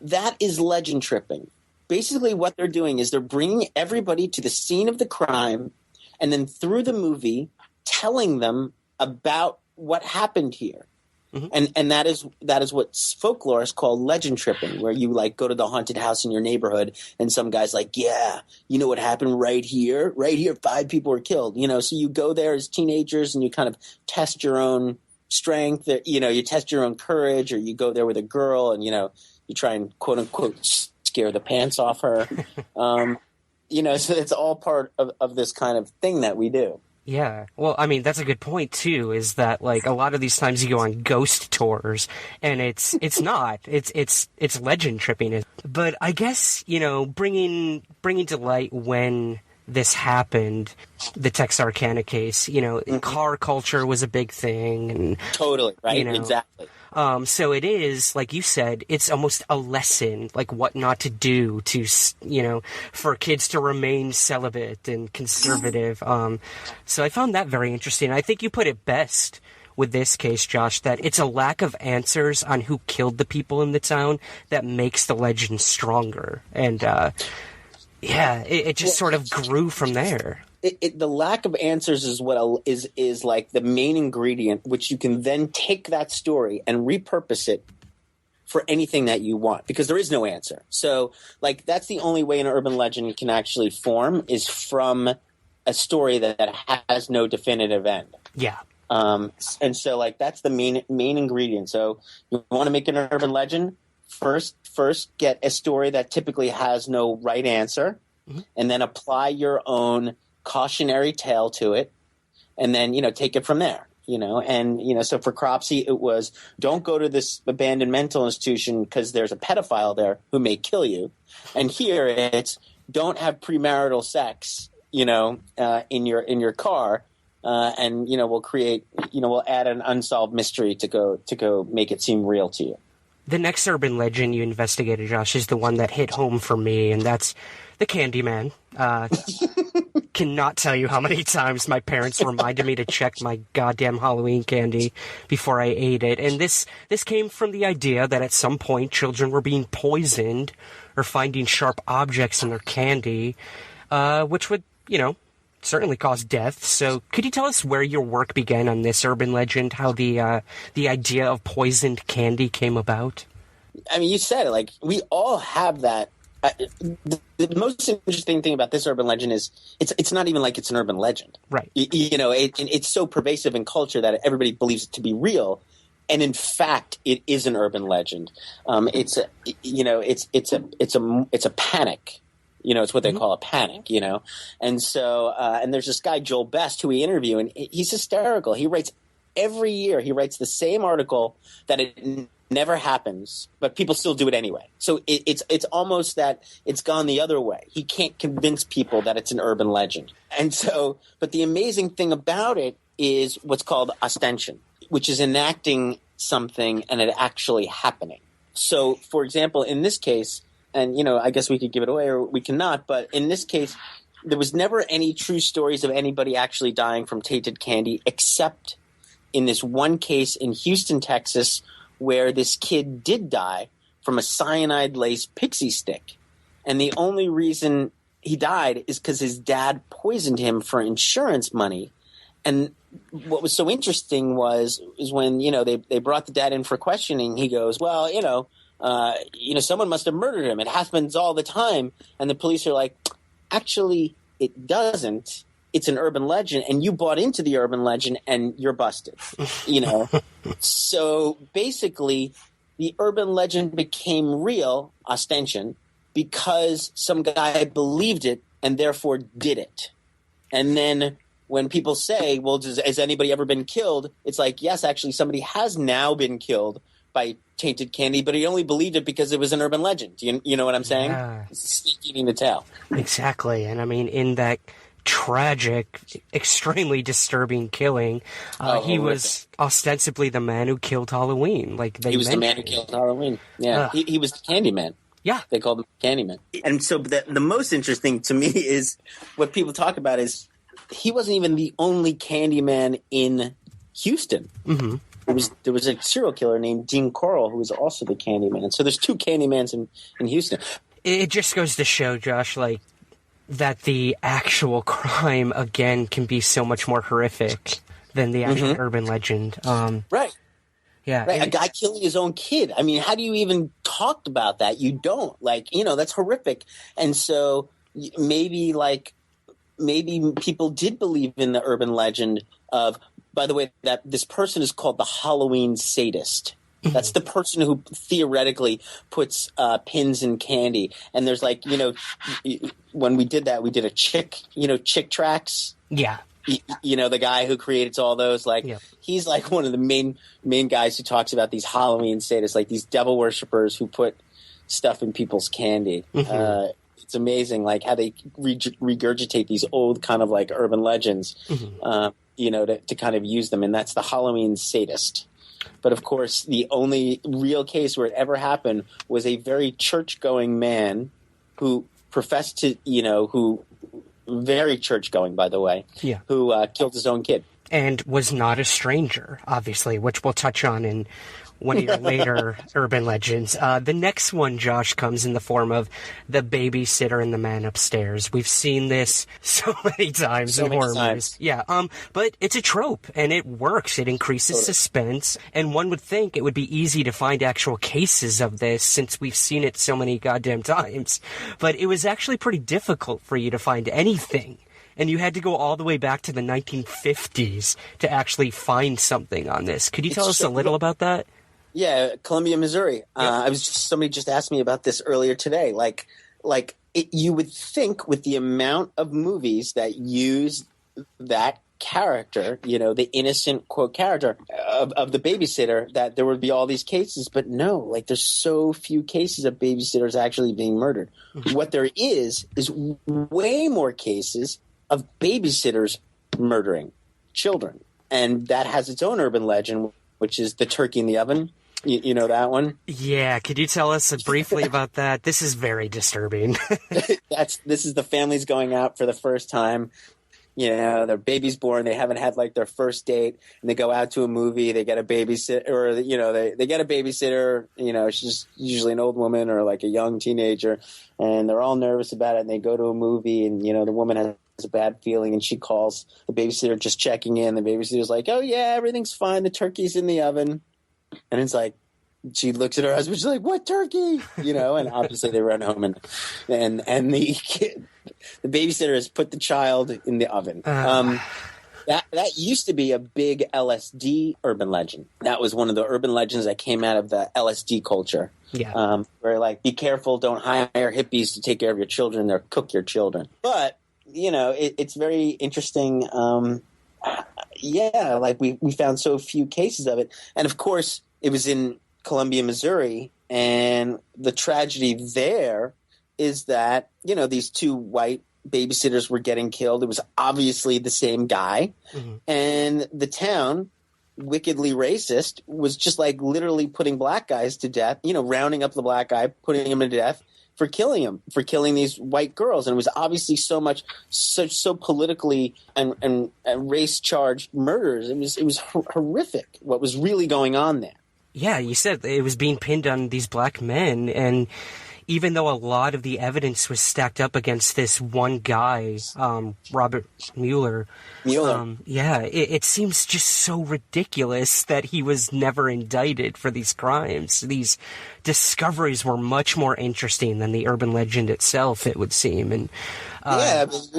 that is legend tripping. Basically, what they're doing is they're bringing everybody to the scene of the crime and then through the movie telling them about what happened here. Mm-hmm. And that is what folklorists call legend tripping, where you go to the haunted house in your neighborhood and some guy's like, yeah, you know what happened right here, 5 people were killed, so you go there as teenagers and you kind of test your own strength, you test your own courage, or you go there with a girl and, you try and quote unquote scare the pants off her. So it's all part of this kind of thing that we do. Yeah. Well, that's a good point too, is that a lot of these times you go on ghost tours and it's legend tripping. But I guess, bringing to light when this happened, the Texarkana case, mm-hmm. car culture was a big thing. And totally. Right. Exactly. So it is, like you said, it's almost a lesson, what not to do to, for kids to remain celibate and conservative. So I found that very interesting. I think you put it best with this case, Josh, that it's a lack of answers on who killed the people in the town that makes the legend stronger. And, it just sort of grew from there. The lack of answers is what is the main ingredient, which you can then take that story and repurpose it for anything that you want, because there is no answer. So that's the only way an urban legend can actually form, is from a story that has no definitive end. Yeah. And so that's the main ingredient. So you want to make an urban legend, first get a story that typically has no right answer, mm-hmm. and then apply your own cautionary tale to it, and then take it from there. So for Cropsey it was, don't go to this abandoned mental institution because there's a pedophile there who may kill you. And here it's, don't have premarital sex in your car, and we'll create, we'll add an unsolved mystery to go make it seem real to you. The next urban legend you investigated, Josh, is the one that hit home for me, and that's the Candyman. Cannot tell you how many times my parents reminded me to check my goddamn Halloween candy before I ate it. And this came from the idea that at some point children were being poisoned or finding sharp objects in their candy, which would, certainly cause death. So could you tell us where your work began on this urban legend, how the idea of poisoned candy came about? I mean, you said it. Like, we all have that. The most interesting thing about this urban legend is it's not even like it's an urban legend, Right? It's so pervasive in culture that everybody believes it to be real, and in fact, it is an urban legend. It's a panic. It's what they call a panic. And so and there's this guy Joel Best who we interview, and he's hysterical. He writes every year. He writes the same article that it never happens, but people still do it anyway. So it's almost that it's gone the other way. He can't convince people that it's an urban legend. And so, but the amazing thing about it is what's called ostension, which is enacting something and it actually happening. So, for example, in this case, and I guess we could give it away or we cannot, but in this case, there was never any true stories of anybody actually dying from tainted candy, except in this one case in Houston, Texas, where this kid did die from a cyanide-laced pixie stick. And the only reason he died is because his dad poisoned him for insurance money. And what was so interesting is when, they brought the dad in for questioning, he goes, well, someone must have murdered him. It happens all the time. And the police are like, actually, it doesn't. It's an urban legend, and you bought into the urban legend, and you're busted. So basically, the urban legend became real, ostension, because some guy believed it and therefore did it. And then when people say, well, has anybody ever been killed? It's like, yes, actually, somebody has now been killed by tainted candy, but he only believed it because it was an urban legend. You know what I'm saying? Yeah. It's snake eating the tail. Exactly. And I mean, in that tragic, extremely disturbing killing, he was ostensibly the man who killed Halloween. He was the man who killed Halloween. Yeah, he was the Candyman. Yeah, they called him Candyman. And so the most interesting to me is what people talk about is he wasn't even the only Candyman in Houston. Mm-hmm. There was a serial killer named Dean Corll who was also the Candyman. And so there's two Candymans in Houston. It just goes to show, Josh, that the actual crime, again, can be so much more horrific than the actual urban legend. Right. Yeah. Right. A guy killing his own kid. I mean, how do you even talk about that? You don't. That's horrific. And so maybe people did believe in the urban legend of, by the way, that this person is called the Halloween sadist. That's the person who theoretically puts pins in candy. And there's when we did that, we did a chick tracks. Yeah. The guy who creates all those, he's one of the main guys who talks about these Halloween sadists, these devil worshippers who put stuff in people's candy. Mm-hmm. It's amazing, how they regurgitate these old kind of urban legends, to kind of use them. And that's the Halloween sadist. But of course, the only real case where it ever happened was a very church-going man who professed to, who very church-going, by the way, who killed his own kid. And was not a stranger, obviously, which we'll touch on in one of your later urban legends. The next one, Josh, comes in the form of the babysitter and the man upstairs. We've seen this so many times in horror movies. Yeah, but it's a trope, and it works. It increases suspense, and one would think it would be easy to find actual cases of this since we've seen it so many goddamn times. But it was actually pretty difficult for you to find anything. And you had to go all the way back to the 1950s to actually find something on this. Could you tell us a little about that? Yeah, Columbia, Missouri. Yeah. Somebody just asked me about this earlier today. You would think with the amount of movies that use that character, the innocent quote character of the babysitter, that there would be all these cases, but no, there's so few cases of babysitters actually being murdered. Mm-hmm. What there is way more cases of babysitters murdering children, and that has its own urban legend, which is the turkey in the oven. You know that one? Yeah. Could you tell us briefly about that? This is very disturbing. This is the families going out for the first time. Their baby's born. They haven't had their first date, and they go out to a movie. They get a babysitter, or they get a babysitter. She's usually an old woman or a young teenager, and they're all nervous about it. And they go to a movie, and the woman has a bad feeling, and she calls the babysitter, just checking in. The babysitter's like, "Oh yeah, everything's fine. The turkey's in the oven," and it's like, she looks at her husband. She's like, "What turkey?" You know, and obviously they run home, and the babysitter has put the child in the oven. That used to be a big LSD urban legend. That was one of the urban legends that came out of the LSD culture. Yeah. Where like, be careful, don't hire hippies to take care of your children, they'll cook your children. But, you know, it's very interesting. Like we found so few cases of it. And of course, it was in Columbia, Missouri. And the tragedy there is that, you know, these two white babysitters were getting killed. It was obviously the same guy. Mm-hmm. And the town, wickedly racist, was just like literally putting black guys to death, you know, rounding up the black guy, putting him to death for killing these white girls. And it was obviously so politically and race charged murders. It was horrific what was really going on there. Yeah, you said it was being pinned on these black men, and even though a lot of the evidence was stacked up against this one guy, Robert Mueller. It seems just so ridiculous that he was never indicted for these crimes. These discoveries were much more interesting than the urban legend itself, it would seem. And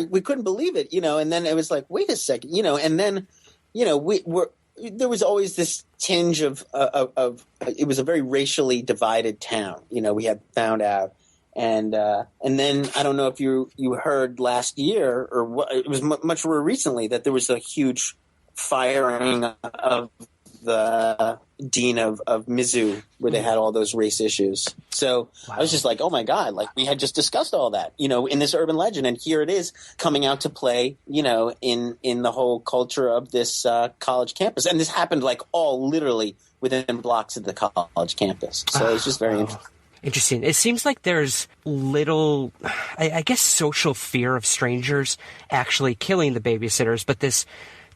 we couldn't believe it, you know. And then it was like, wait a second, you know. And then, you know, there was always this tinge of it was a very racially divided town. You know, we had found out. And then I don't know if you heard last year or what, it was much more recently that there was a huge firing of the dean of Mizzou where they had all those race issues. So wow. I was just like, oh my God, like we had just discussed all that, you know, in this urban legend. And here it is coming out to play, you know, in the whole culture of this college campus. And this happened like all literally within blocks of the college campus. So it's just very interesting. Interesting. It seems like there's little, I guess, social fear of strangers actually killing the babysitters, but this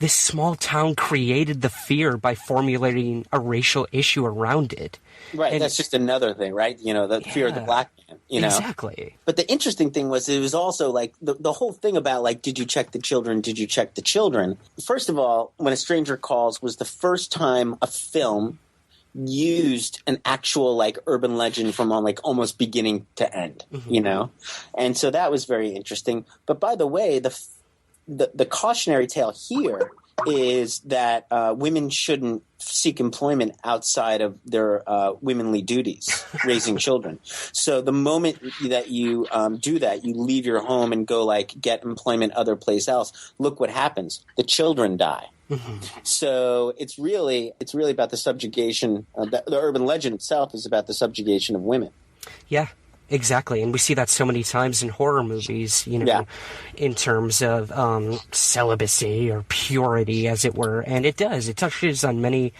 small town created the fear by formulating a racial issue around it. Right. And that's just another thing, right? You know, the fear of the black man, you know? Exactly. But the interesting thing was it was also like the whole thing about like, did you check the children? Did you check the children? First of all, When a Stranger Calls was the first time a film used an actual like urban legend from like almost beginning to end, you know? And so that was very interesting. But by the way, the cautionary tale here is that women shouldn't seek employment outside of their womanly duties, raising children. So the moment that you do that, you leave your home and go like get employment other place else. Look what happens. The children die. Mm-hmm. So it's really about the subjugation. The urban legend itself is about the subjugation of women. Yeah, exactly. And we see that so many times in horror movies, you know, in terms of celibacy or purity, as it were. And it touches on many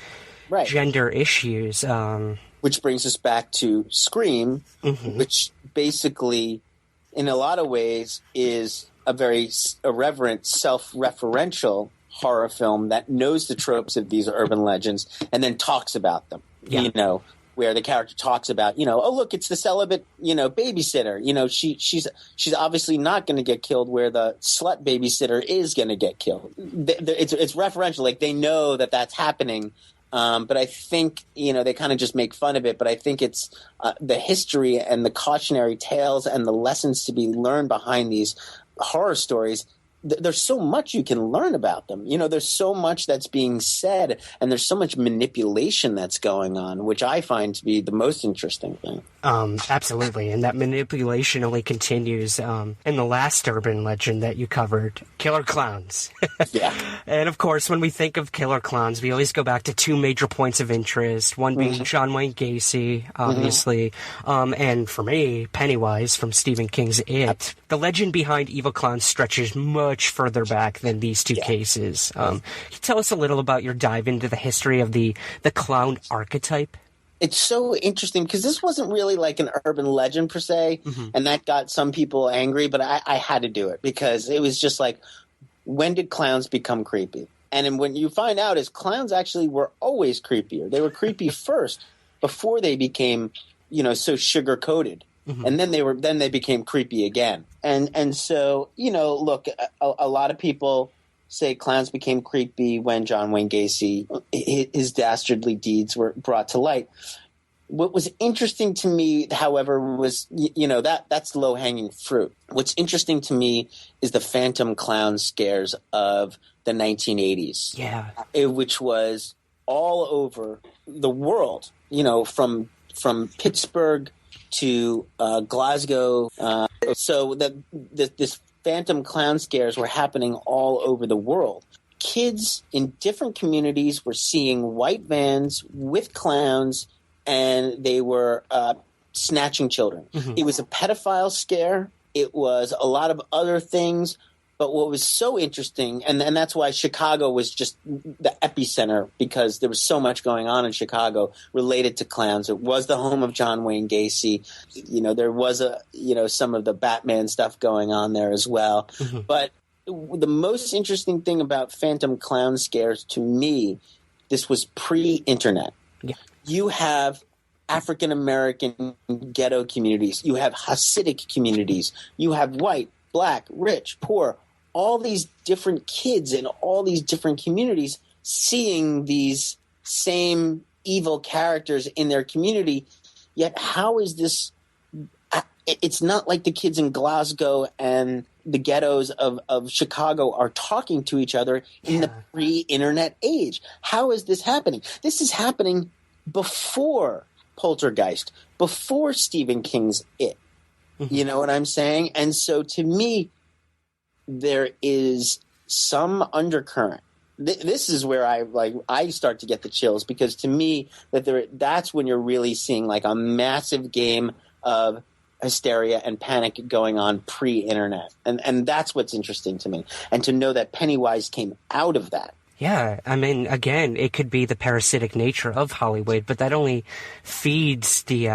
gender issues. Which brings us back to Scream, which basically, in a lot of ways, is a very irreverent, self-referential horror film that knows the tropes of these urban legends and then talks about them, you know, where the character talks about, you know, oh, look, it's the celibate, you know, babysitter. You know, she's obviously not going to get killed where the slut babysitter is going to get killed. It's referential. Like they know that that's happening. But I think, you know, they kind of just make fun of it. But I think it's the history and the cautionary tales and the lessons to be learned behind these horror stories. There's so much you can learn about them. You know, there's so much that's being said and there's so much manipulation that's going on, which I find to be the most interesting thing. Absolutely. And that manipulation only continues in the last urban legend that you covered, killer clowns. Yeah. And of course, when we think of killer clowns, we always go back to two major points of interest, one being John Wayne Gacy, obviously, and for me, Pennywise from Stephen King's It. The legend behind evil clowns stretches much further back than these two cases. Can you tell us a little about your dive into the history of the clown archetype? It's so interesting because this wasn't really like an urban legend per se, and that got some people angry, but I had to do it because it was just like, when did clowns become creepy? And then when you find out is clowns actually were always creepier. They were creepy first before they became, you know, so sugar-coated. And then they became creepy again. And so, you know, look, a lot of people say clowns became creepy when John Wayne Gacy, his dastardly deeds were brought to light. What was interesting to me, however, was, that's low-hanging fruit. What's interesting to me is the phantom clown scares of the 1980s. Yeah. Which was all over the world, from Pittsburgh to Glasgow. So this phantom clown scares were happening all over the world. Kids in different communities were seeing white vans with clowns, and they were snatching children. Mm-hmm. It was a pedophile scare. It was a lot of other things. But what was so interesting, and that's why Chicago was just the epicenter, because there was so much going on in Chicago related to clowns. It was the home of John Wayne Gacy. There was some of the Batman stuff going on there as well. Mm-hmm. But the most interesting thing about phantom clown scares to me, this was pre-internet. Yeah. You have African American ghetto communities. You have Hasidic communities. You have white, black, rich, poor. All these different kids in all these different communities seeing these same evil characters in their community. Yet how is this – it's not like the kids in Glasgow and the ghettos of Chicago are talking to each other in the pre-internet age. How is this happening? This is happening before Poltergeist, before Stephen King's It. You know what I'm saying? And so to me – there is some undercurrent. This is where I start to get the chills, because to me that's when you're really seeing like a massive game of hysteria and panic going on pre-internet, and that's what's interesting to me. And to know that Pennywise came out of that. Yeah, I mean, again, it could be the parasitic nature of Hollywood, but that only feeds the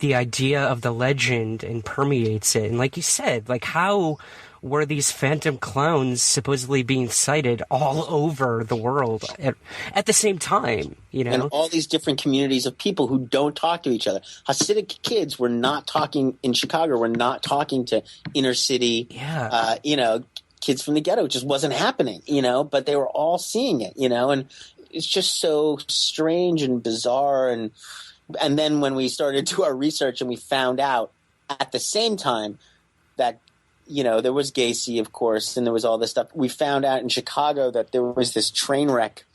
idea of the legend and permeates it. And like you said, like how were these phantom clowns supposedly being sighted all over the world at the same time, And all these different communities of people who don't talk to each other. Hasidic kids were not talking in Chicago, were not talking to inner city, kids from the ghetto. It just wasn't happening, but they were all seeing it, and it's just so strange and bizarre. And then when we started to do our research and we found out at the same time that, there was Gacy, of course, and there was all this stuff. We found out in Chicago that there was this train wreck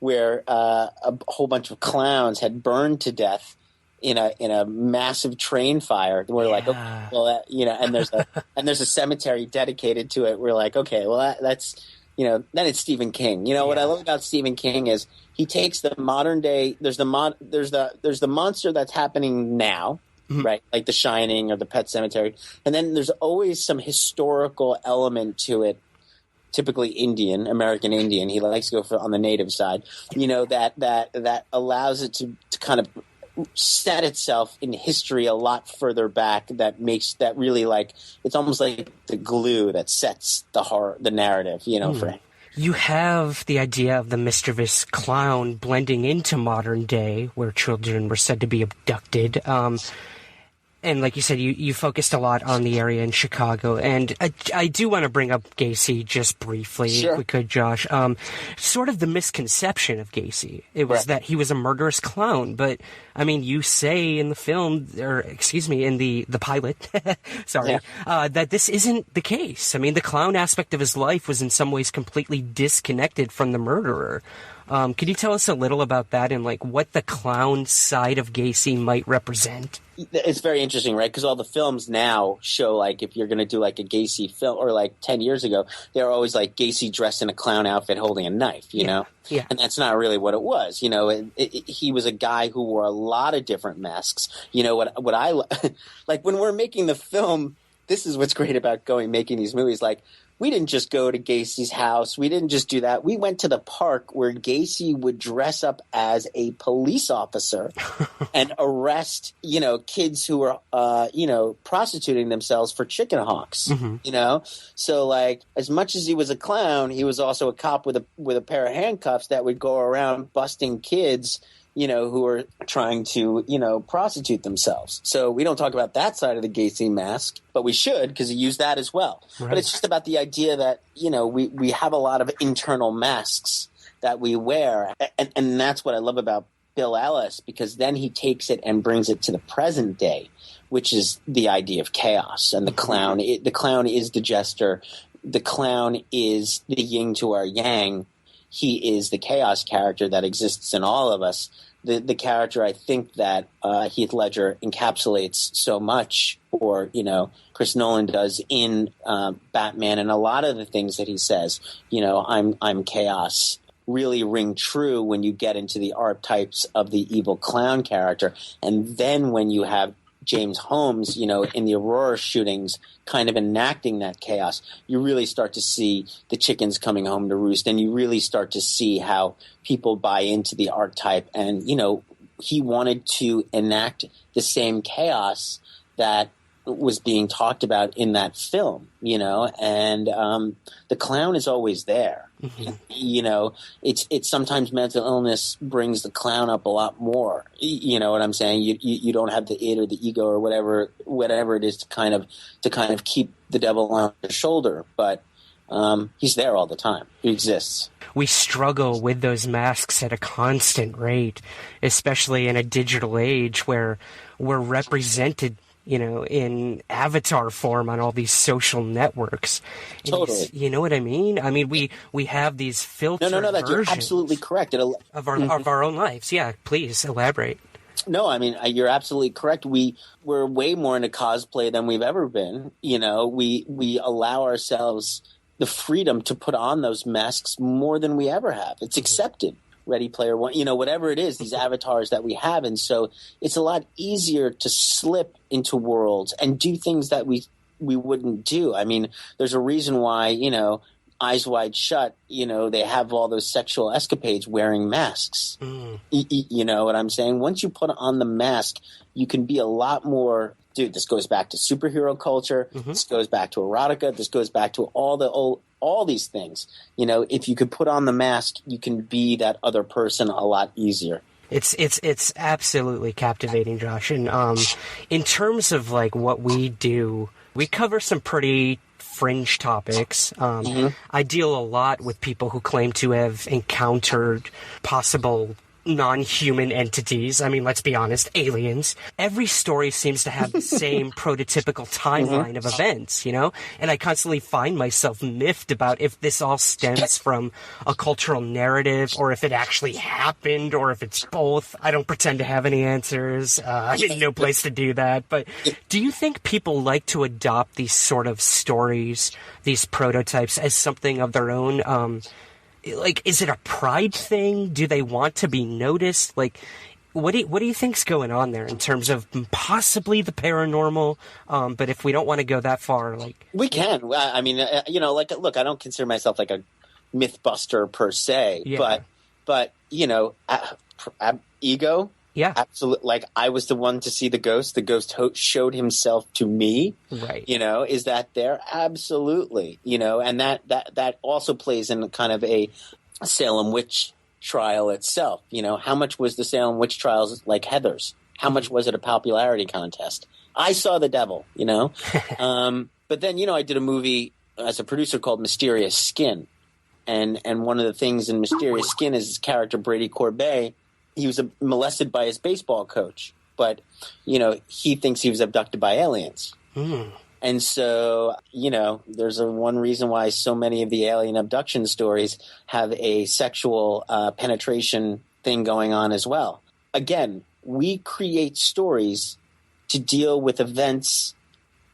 where a whole bunch of clowns had burned to death in a massive train fire. We're like, okay, well, and there's a cemetery dedicated to it. We're like, okay, well, that's then it's Stephen King. What I love about Stephen King is he takes the modern day. There's the monster that's happening now. Right, like The Shining or the Pet Cemetery. And then there's always some historical element to it, typically American Indian. He likes to go on the native side, that allows it to kind of set itself in history a lot further back, that makes that really like it's almost like the glue that sets the narrative, for him. You have the idea of the mischievous clown blending into modern day where children were said to be abducted. And like you said, you focused a lot on the area in Chicago. And I do want to bring up Gacy just briefly, if we could, Josh. Sort of the misconception of Gacy. It was that he was a murderous clown. But, I mean, you say in the film, or excuse me, in the pilot, sorry, that this isn't the case. I mean, the clown aspect of his life was in some ways completely disconnected from the murderer. Could you tell us a little about that and like what the clown side of Gacy might represent? It's very interesting, right? Because all the films now show like if you're going to do like a Gacy film, or like 10 years ago, they're always like Gacy dressed in a clown outfit holding a knife, you know? Yeah. And that's not really what it was. He was a guy who wore a lot of different masks. What I like when we're making the film, this is what's great about making these movies. Like, we didn't just go to Gacy's house. We didn't just do that. We went to the park where Gacy would dress up as a police officer and arrest, kids who were, prostituting themselves for chicken hawks, So, like, as much as he was a clown, he was also a cop with a pair of handcuffs that would go around busting kids, who are trying to, prostitute themselves. So we don't talk about that side of the Gacy mask, but we should, because he used that as well. Right. But it's just about the idea that, we have a lot of internal masks that we wear. And that's what I love about Bill Ellis, because then he takes it and brings it to the present day, which is the idea of chaos. And the clown is the jester. The clown is the yin to our yang. He is the chaos character that exists in all of us. The character I think that Heath Ledger encapsulates so much, or Chris Nolan does in Batman, and a lot of the things that he says, I'm chaos, really ring true when you get into the archetypes of the evil clown character. And then when you have James Holmes, in the Aurora shootings, kind of enacting that chaos, you really start to see the chickens coming home to roost, and you really start to see how people buy into the archetype. And, he wanted to enact the same chaos that was being talked about in that film, and the clown is always there. Mm-hmm. It's sometimes mental illness brings the clown up a lot more. You know what I'm saying? You don't have the id or the ego or whatever it is to kind of keep the devil on your shoulder, but he's there all the time. He exists. We struggle with those masks at a constant rate, especially in a digital age where we're represented in avatar form on all these social networks. Totally. You know what I mean? I mean, we have these filtered versions you're absolutely correct. Of our own lives. Yeah, please elaborate. No, I mean, you're absolutely correct. We're way more into cosplay than we've ever been. We allow ourselves the freedom to put on those masks more than we ever have. It's accepted. Ready Player One, whatever it is, these avatars that we have. And so it's a lot easier to slip into worlds and do things that we wouldn't do. I mean, there's a reason why, Eyes Wide Shut, they have all those sexual escapades wearing masks. You know what I'm saying? Once you put on the mask, you can be a lot more. Dude, this goes back to superhero culture. Mm-hmm. This goes back to erotica. This goes back to all these things. If you could put on the mask, you can be that other person a lot easier. It's absolutely captivating, Josh. And in terms of like what we do, we cover some pretty fringe topics. I deal a lot with people who claim to have encountered possible non-human entities. I mean, let's be honest, aliens. Every story seems to have the same prototypical timeline of events, And I constantly find myself miffed about if this all stems from a cultural narrative or if it actually happened or if it's both. I don't pretend to have any answers. I'm in no place to do that. But do you think people like to adopt these sort of stories, these prototypes, as something of their own? Is it a pride thing? Do they want to be noticed? What do you think's going on there in terms of possibly the paranormal? But if we don't want to go that far, we can. I mean, look, I don't consider myself like a mythbuster per se, yeah. but ego. Yeah, absolutely. I was the one to see the ghost. The ghost showed himself to me. Right. Is that there? Absolutely. And that also plays in kind of a Salem witch trial itself. How much was the Salem witch trials like Heather's? How much was it a popularity contest? I saw the devil. But then I did a movie as a producer called Mysterious Skin, and one of the things in Mysterious Skin is his character Brady Corbet. He was molested by his baseball coach, but, he thinks he was abducted by aliens. And so, there's one reason why so many of the alien abduction stories have a sexual penetration thing going on as well. Again, we create stories to deal with events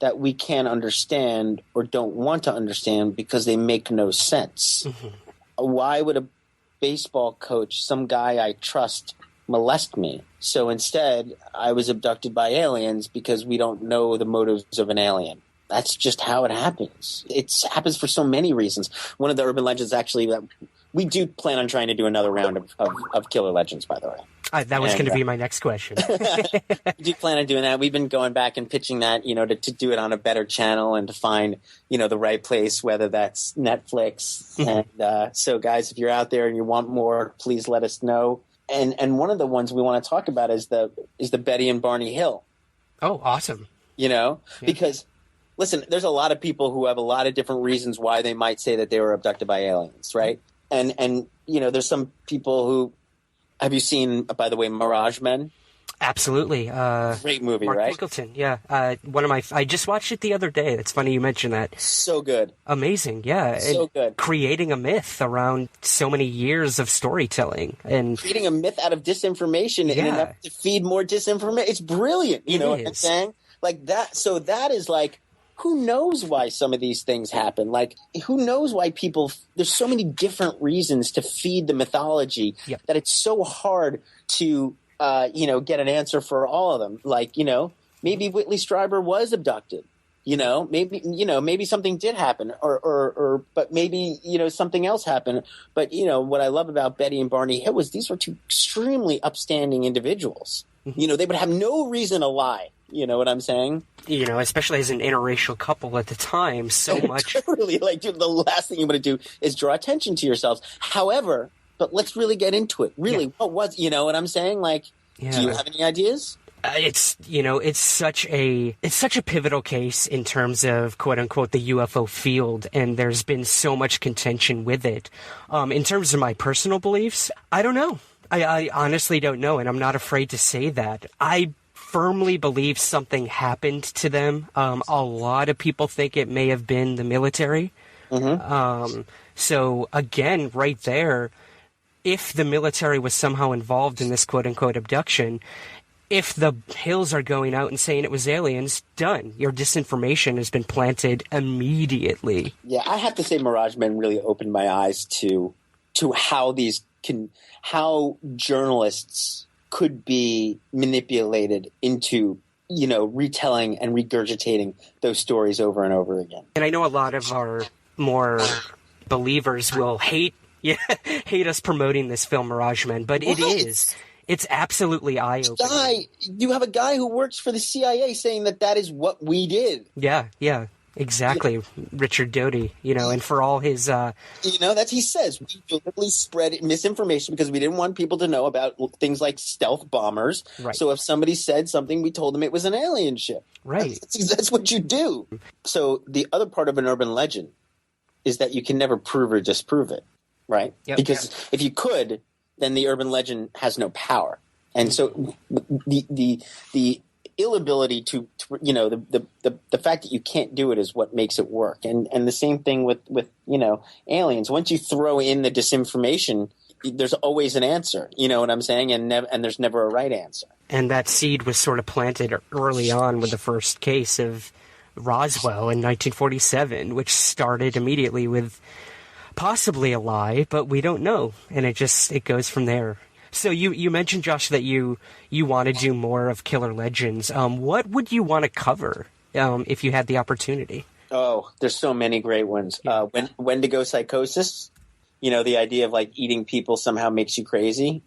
that we can't understand or don't want to understand because they make no sense. Mm-hmm. Why would a baseball coach, some guy I trust, molest me? So instead, I was abducted by aliens because we don't know the motives of an alien. That's just how it happens. It happens for so many reasons. One of the urban legends, actually, that we do plan on trying to do another round of killer legends, by the way. That was going to be my next question. We do plan on doing that. We've been going back and pitching that, to do it on a better channel and to find, the right place, whether that's Netflix. And so, guys, if you're out there and you want more, please let us know. And one of the ones we want to talk about is the Betty and Barney Hill. Oh, awesome. Because listen, there's a lot of people who have a lot of different reasons why they might say that they were abducted by aliens, right? And there's some people who Have you seen, by the way, Mirage Men? Absolutely. Great movie, Mark right? Pickleton, yeah. I just watched it the other day. It's funny you mentioned that. So good. Amazing, yeah. So and good. Creating a myth around so many years of storytelling. And creating a myth out of disinformation in an effort to feed more disinformation. It's brilliant. You know what I'm saying? Like that. So that is like, who knows why some of these things happen? Like, who knows why people, there's so many different reasons to feed the mythology that it's so hard to, get an answer for all of them. Like, maybe Whitley Strieber was abducted. Maybe something did happen, but maybe, something else happened. But, what I love about Betty and Barney Hill was these were two extremely upstanding individuals. Mm-hmm. They would have no reason to lie. You know what I'm saying? Especially as an interracial couple at the time, so much. Totally. Like, dude, the last thing you want to do is draw attention to yourselves. However, but let's really get into it. Really, what was, you know what I'm saying? Like, do you have any ideas? It's such a pivotal case in terms of quote unquote the UFO field, and there's been so much contention with it. In terms of my personal beliefs, I don't know. I honestly don't know, and I'm not afraid to say that. I firmly believe something happened to them. A lot of people think it may have been the military. Mm-hmm. So again, right there, if the military was somehow involved in this quote unquote abduction, if the Hills are going out and saying it was aliens, done. Your disinformation has been planted immediately. Yeah, I have to say Mirage Men really opened my eyes to how journalists could be manipulated into, retelling and regurgitating those stories over and over again. And I know a lot of our more believers will hate us promoting this film Mirage Men, but it is. It's absolutely eye-opening. You have a guy who works for the CIA saying that is what we did. Yeah, exactly. Richard Doty, and for all his... that's he says. We deliberately spread misinformation because we didn't want people to know about things like stealth bombers. Right. So if somebody said something, we told them it was an alien ship. Right. That's what you do. So the other part of an urban legend is that you can never prove or disprove it, right? Yep. Because if you could, then the urban legend has no power. And so the inability to the fact that you can't do it is what makes it work. And the same thing with aliens. Once you throw in the disinformation, there's always an answer. You know what I'm saying? And there's never a right answer. And that seed was sort of planted early on with the first case of Roswell in 1947, which started immediately with possibly a lie, but we don't know, and it goes from there. So you mentioned, Josh, that you want to do more of killer legends. What would you want to cover if you had the opportunity? Oh, there's so many great ones. Yeah. Wendigo psychosis. The idea of like eating people somehow makes you crazy,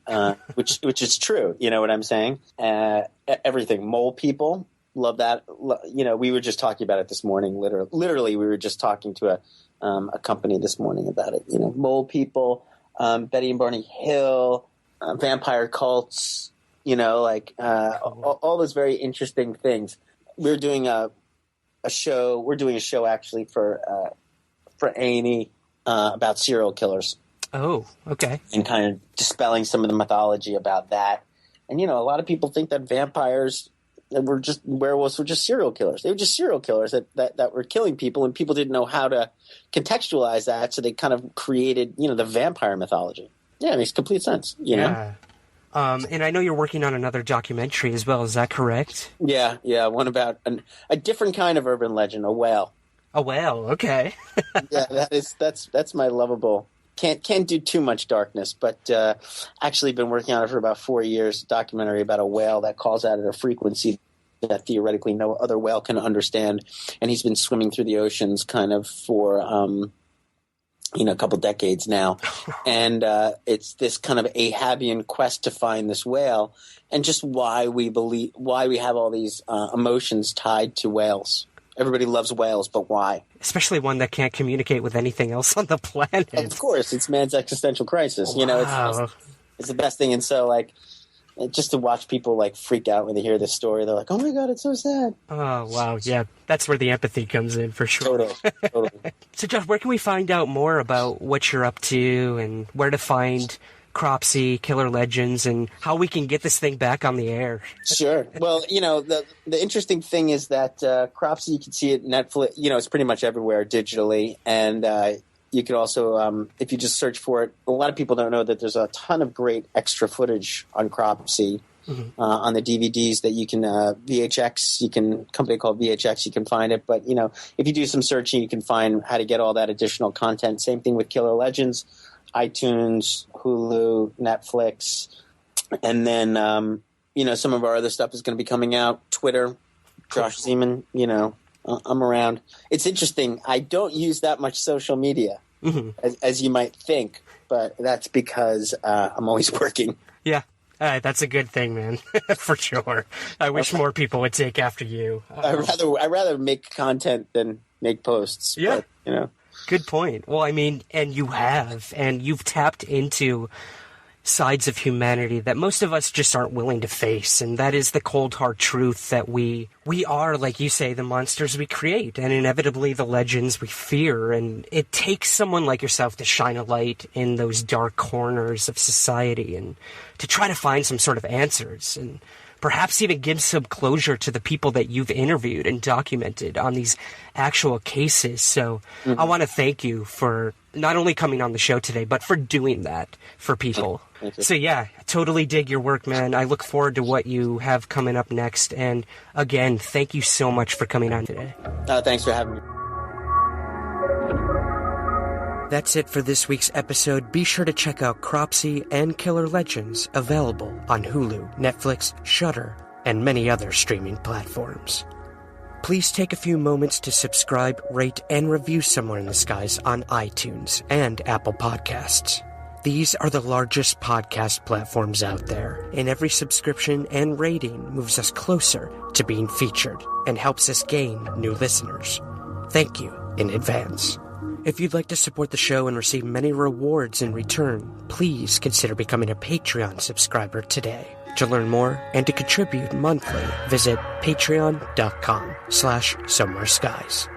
which is true. You know what I'm saying? Everything. Mole people. Love that. We were just talking about it this morning. Literally, we were just talking to a company this morning about it. Mole people, Betty and Barney Hill, vampire cults. All those very interesting things. We're doing a show. We're doing a show actually for A&E about serial killers. Oh, okay. And kind of dispelling some of the mythology about that. And a lot of people think that vampires werewolves were just serial killers. They were just serial killers that were killing people, and people didn't know how to contextualize that, so they kind of created, the vampire mythology. Yeah, it makes complete sense, you know? And I know you're working on another documentary as well. Is that correct? Yeah, one about a different kind of urban legend, a whale. A whale, okay. Yeah, that's my lovable. Can't do too much darkness, but actually been working on it for about 4 years. A documentary about a whale that calls out at a frequency that theoretically no other whale can understand, and he's been swimming through the oceans kind of for a couple decades now, and it's this kind of Ahabian quest to find this whale, and just why we have all these emotions tied to whales. Everybody loves whales, but why? Especially one that can't communicate with anything else on the planet. Of course, it's man's existential crisis. Wow. It's the best thing. And so, just to watch people freak out when they hear this story, they're like, "Oh my god, it's so sad." Oh wow, yeah, that's where the empathy comes in for sure. Totally. So, Josh, where can we find out more about what you're up to and where to find Cropsey, Killer Legends, and how we can get this thing back on the air. Sure. Well, the interesting thing is that Cropsey, you can see it Netflix. It's pretty much everywhere digitally, and you could also, if you just search for it, a lot of people don't know that there's a ton of great extra footage on Cropsey. On the DVDs that you can VHX, company called VHX, you can find it. But if you do some searching, you can find how to get all that additional content. Same thing with Killer Legends, iTunes, Hulu, Netflix, and then some of our other stuff is going to be coming out. Twitter, Josh Zeman. I'm around. It's interesting. I don't use that much social media, as you might think, but that's because I'm always working. Yeah. That's a good thing, man, for sure. I wish more people would take after you. I'd rather make content than make posts. Yeah. But, Good point. Well, I mean, and you've tapped into sides of humanity that most of us just aren't willing to face, and that is the cold hard truth that we are, like you say, the monsters we create, and inevitably the legends we fear. And it takes someone like yourself to shine a light in those dark corners of society and to try to find some sort of answers, and perhaps even give some closure to the people that you've interviewed and documented on these actual cases. So I want to thank you for not only coming on the show today, but for doing that for people. So yeah, totally dig your work, man. I look forward to what you have coming up next. And again, thank you so much for coming on today. Thanks for having me. That's it for this week's episode. Be sure to check out Cropsey and Killer Legends, available on Hulu, Netflix, Shudder, and many other streaming platforms. Please take a few moments to subscribe, rate, and review Somewhere in the Skies on iTunes and Apple Podcasts. These are the largest podcast platforms out there, and every subscription and rating moves us closer to being featured and helps us gain new listeners. Thank you in advance. If you'd like to support the show and receive many rewards in return, please consider becoming a Patreon subscriber today. To learn more and to contribute monthly, visit patreon.com/somewhereskies.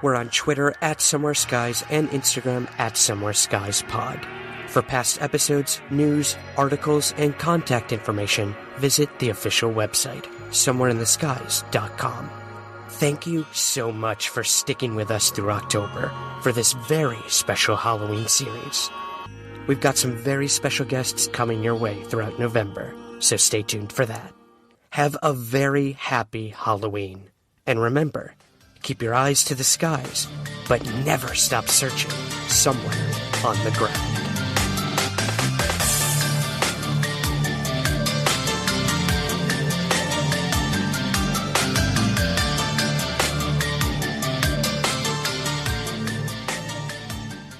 We're on Twitter @somewhereskies and Instagram @somewhereskieспod. For past episodes, news, articles, and contact information, visit the official website, somewhereintheskies.com. Thank you so much for sticking with us through October for this very special Halloween series. We've got some very special guests coming your way throughout November, so stay tuned for that. Have a very happy Halloween. And remember, keep your eyes to the skies, but never stop searching somewhere on the ground.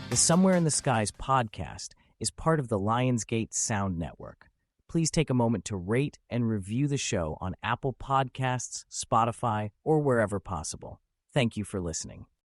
The Somewhere in the Skies podcast is part of the Lionsgate Sound Network. Please take a moment to rate and review the show on Apple Podcasts, Spotify, or wherever possible. Thank you for listening.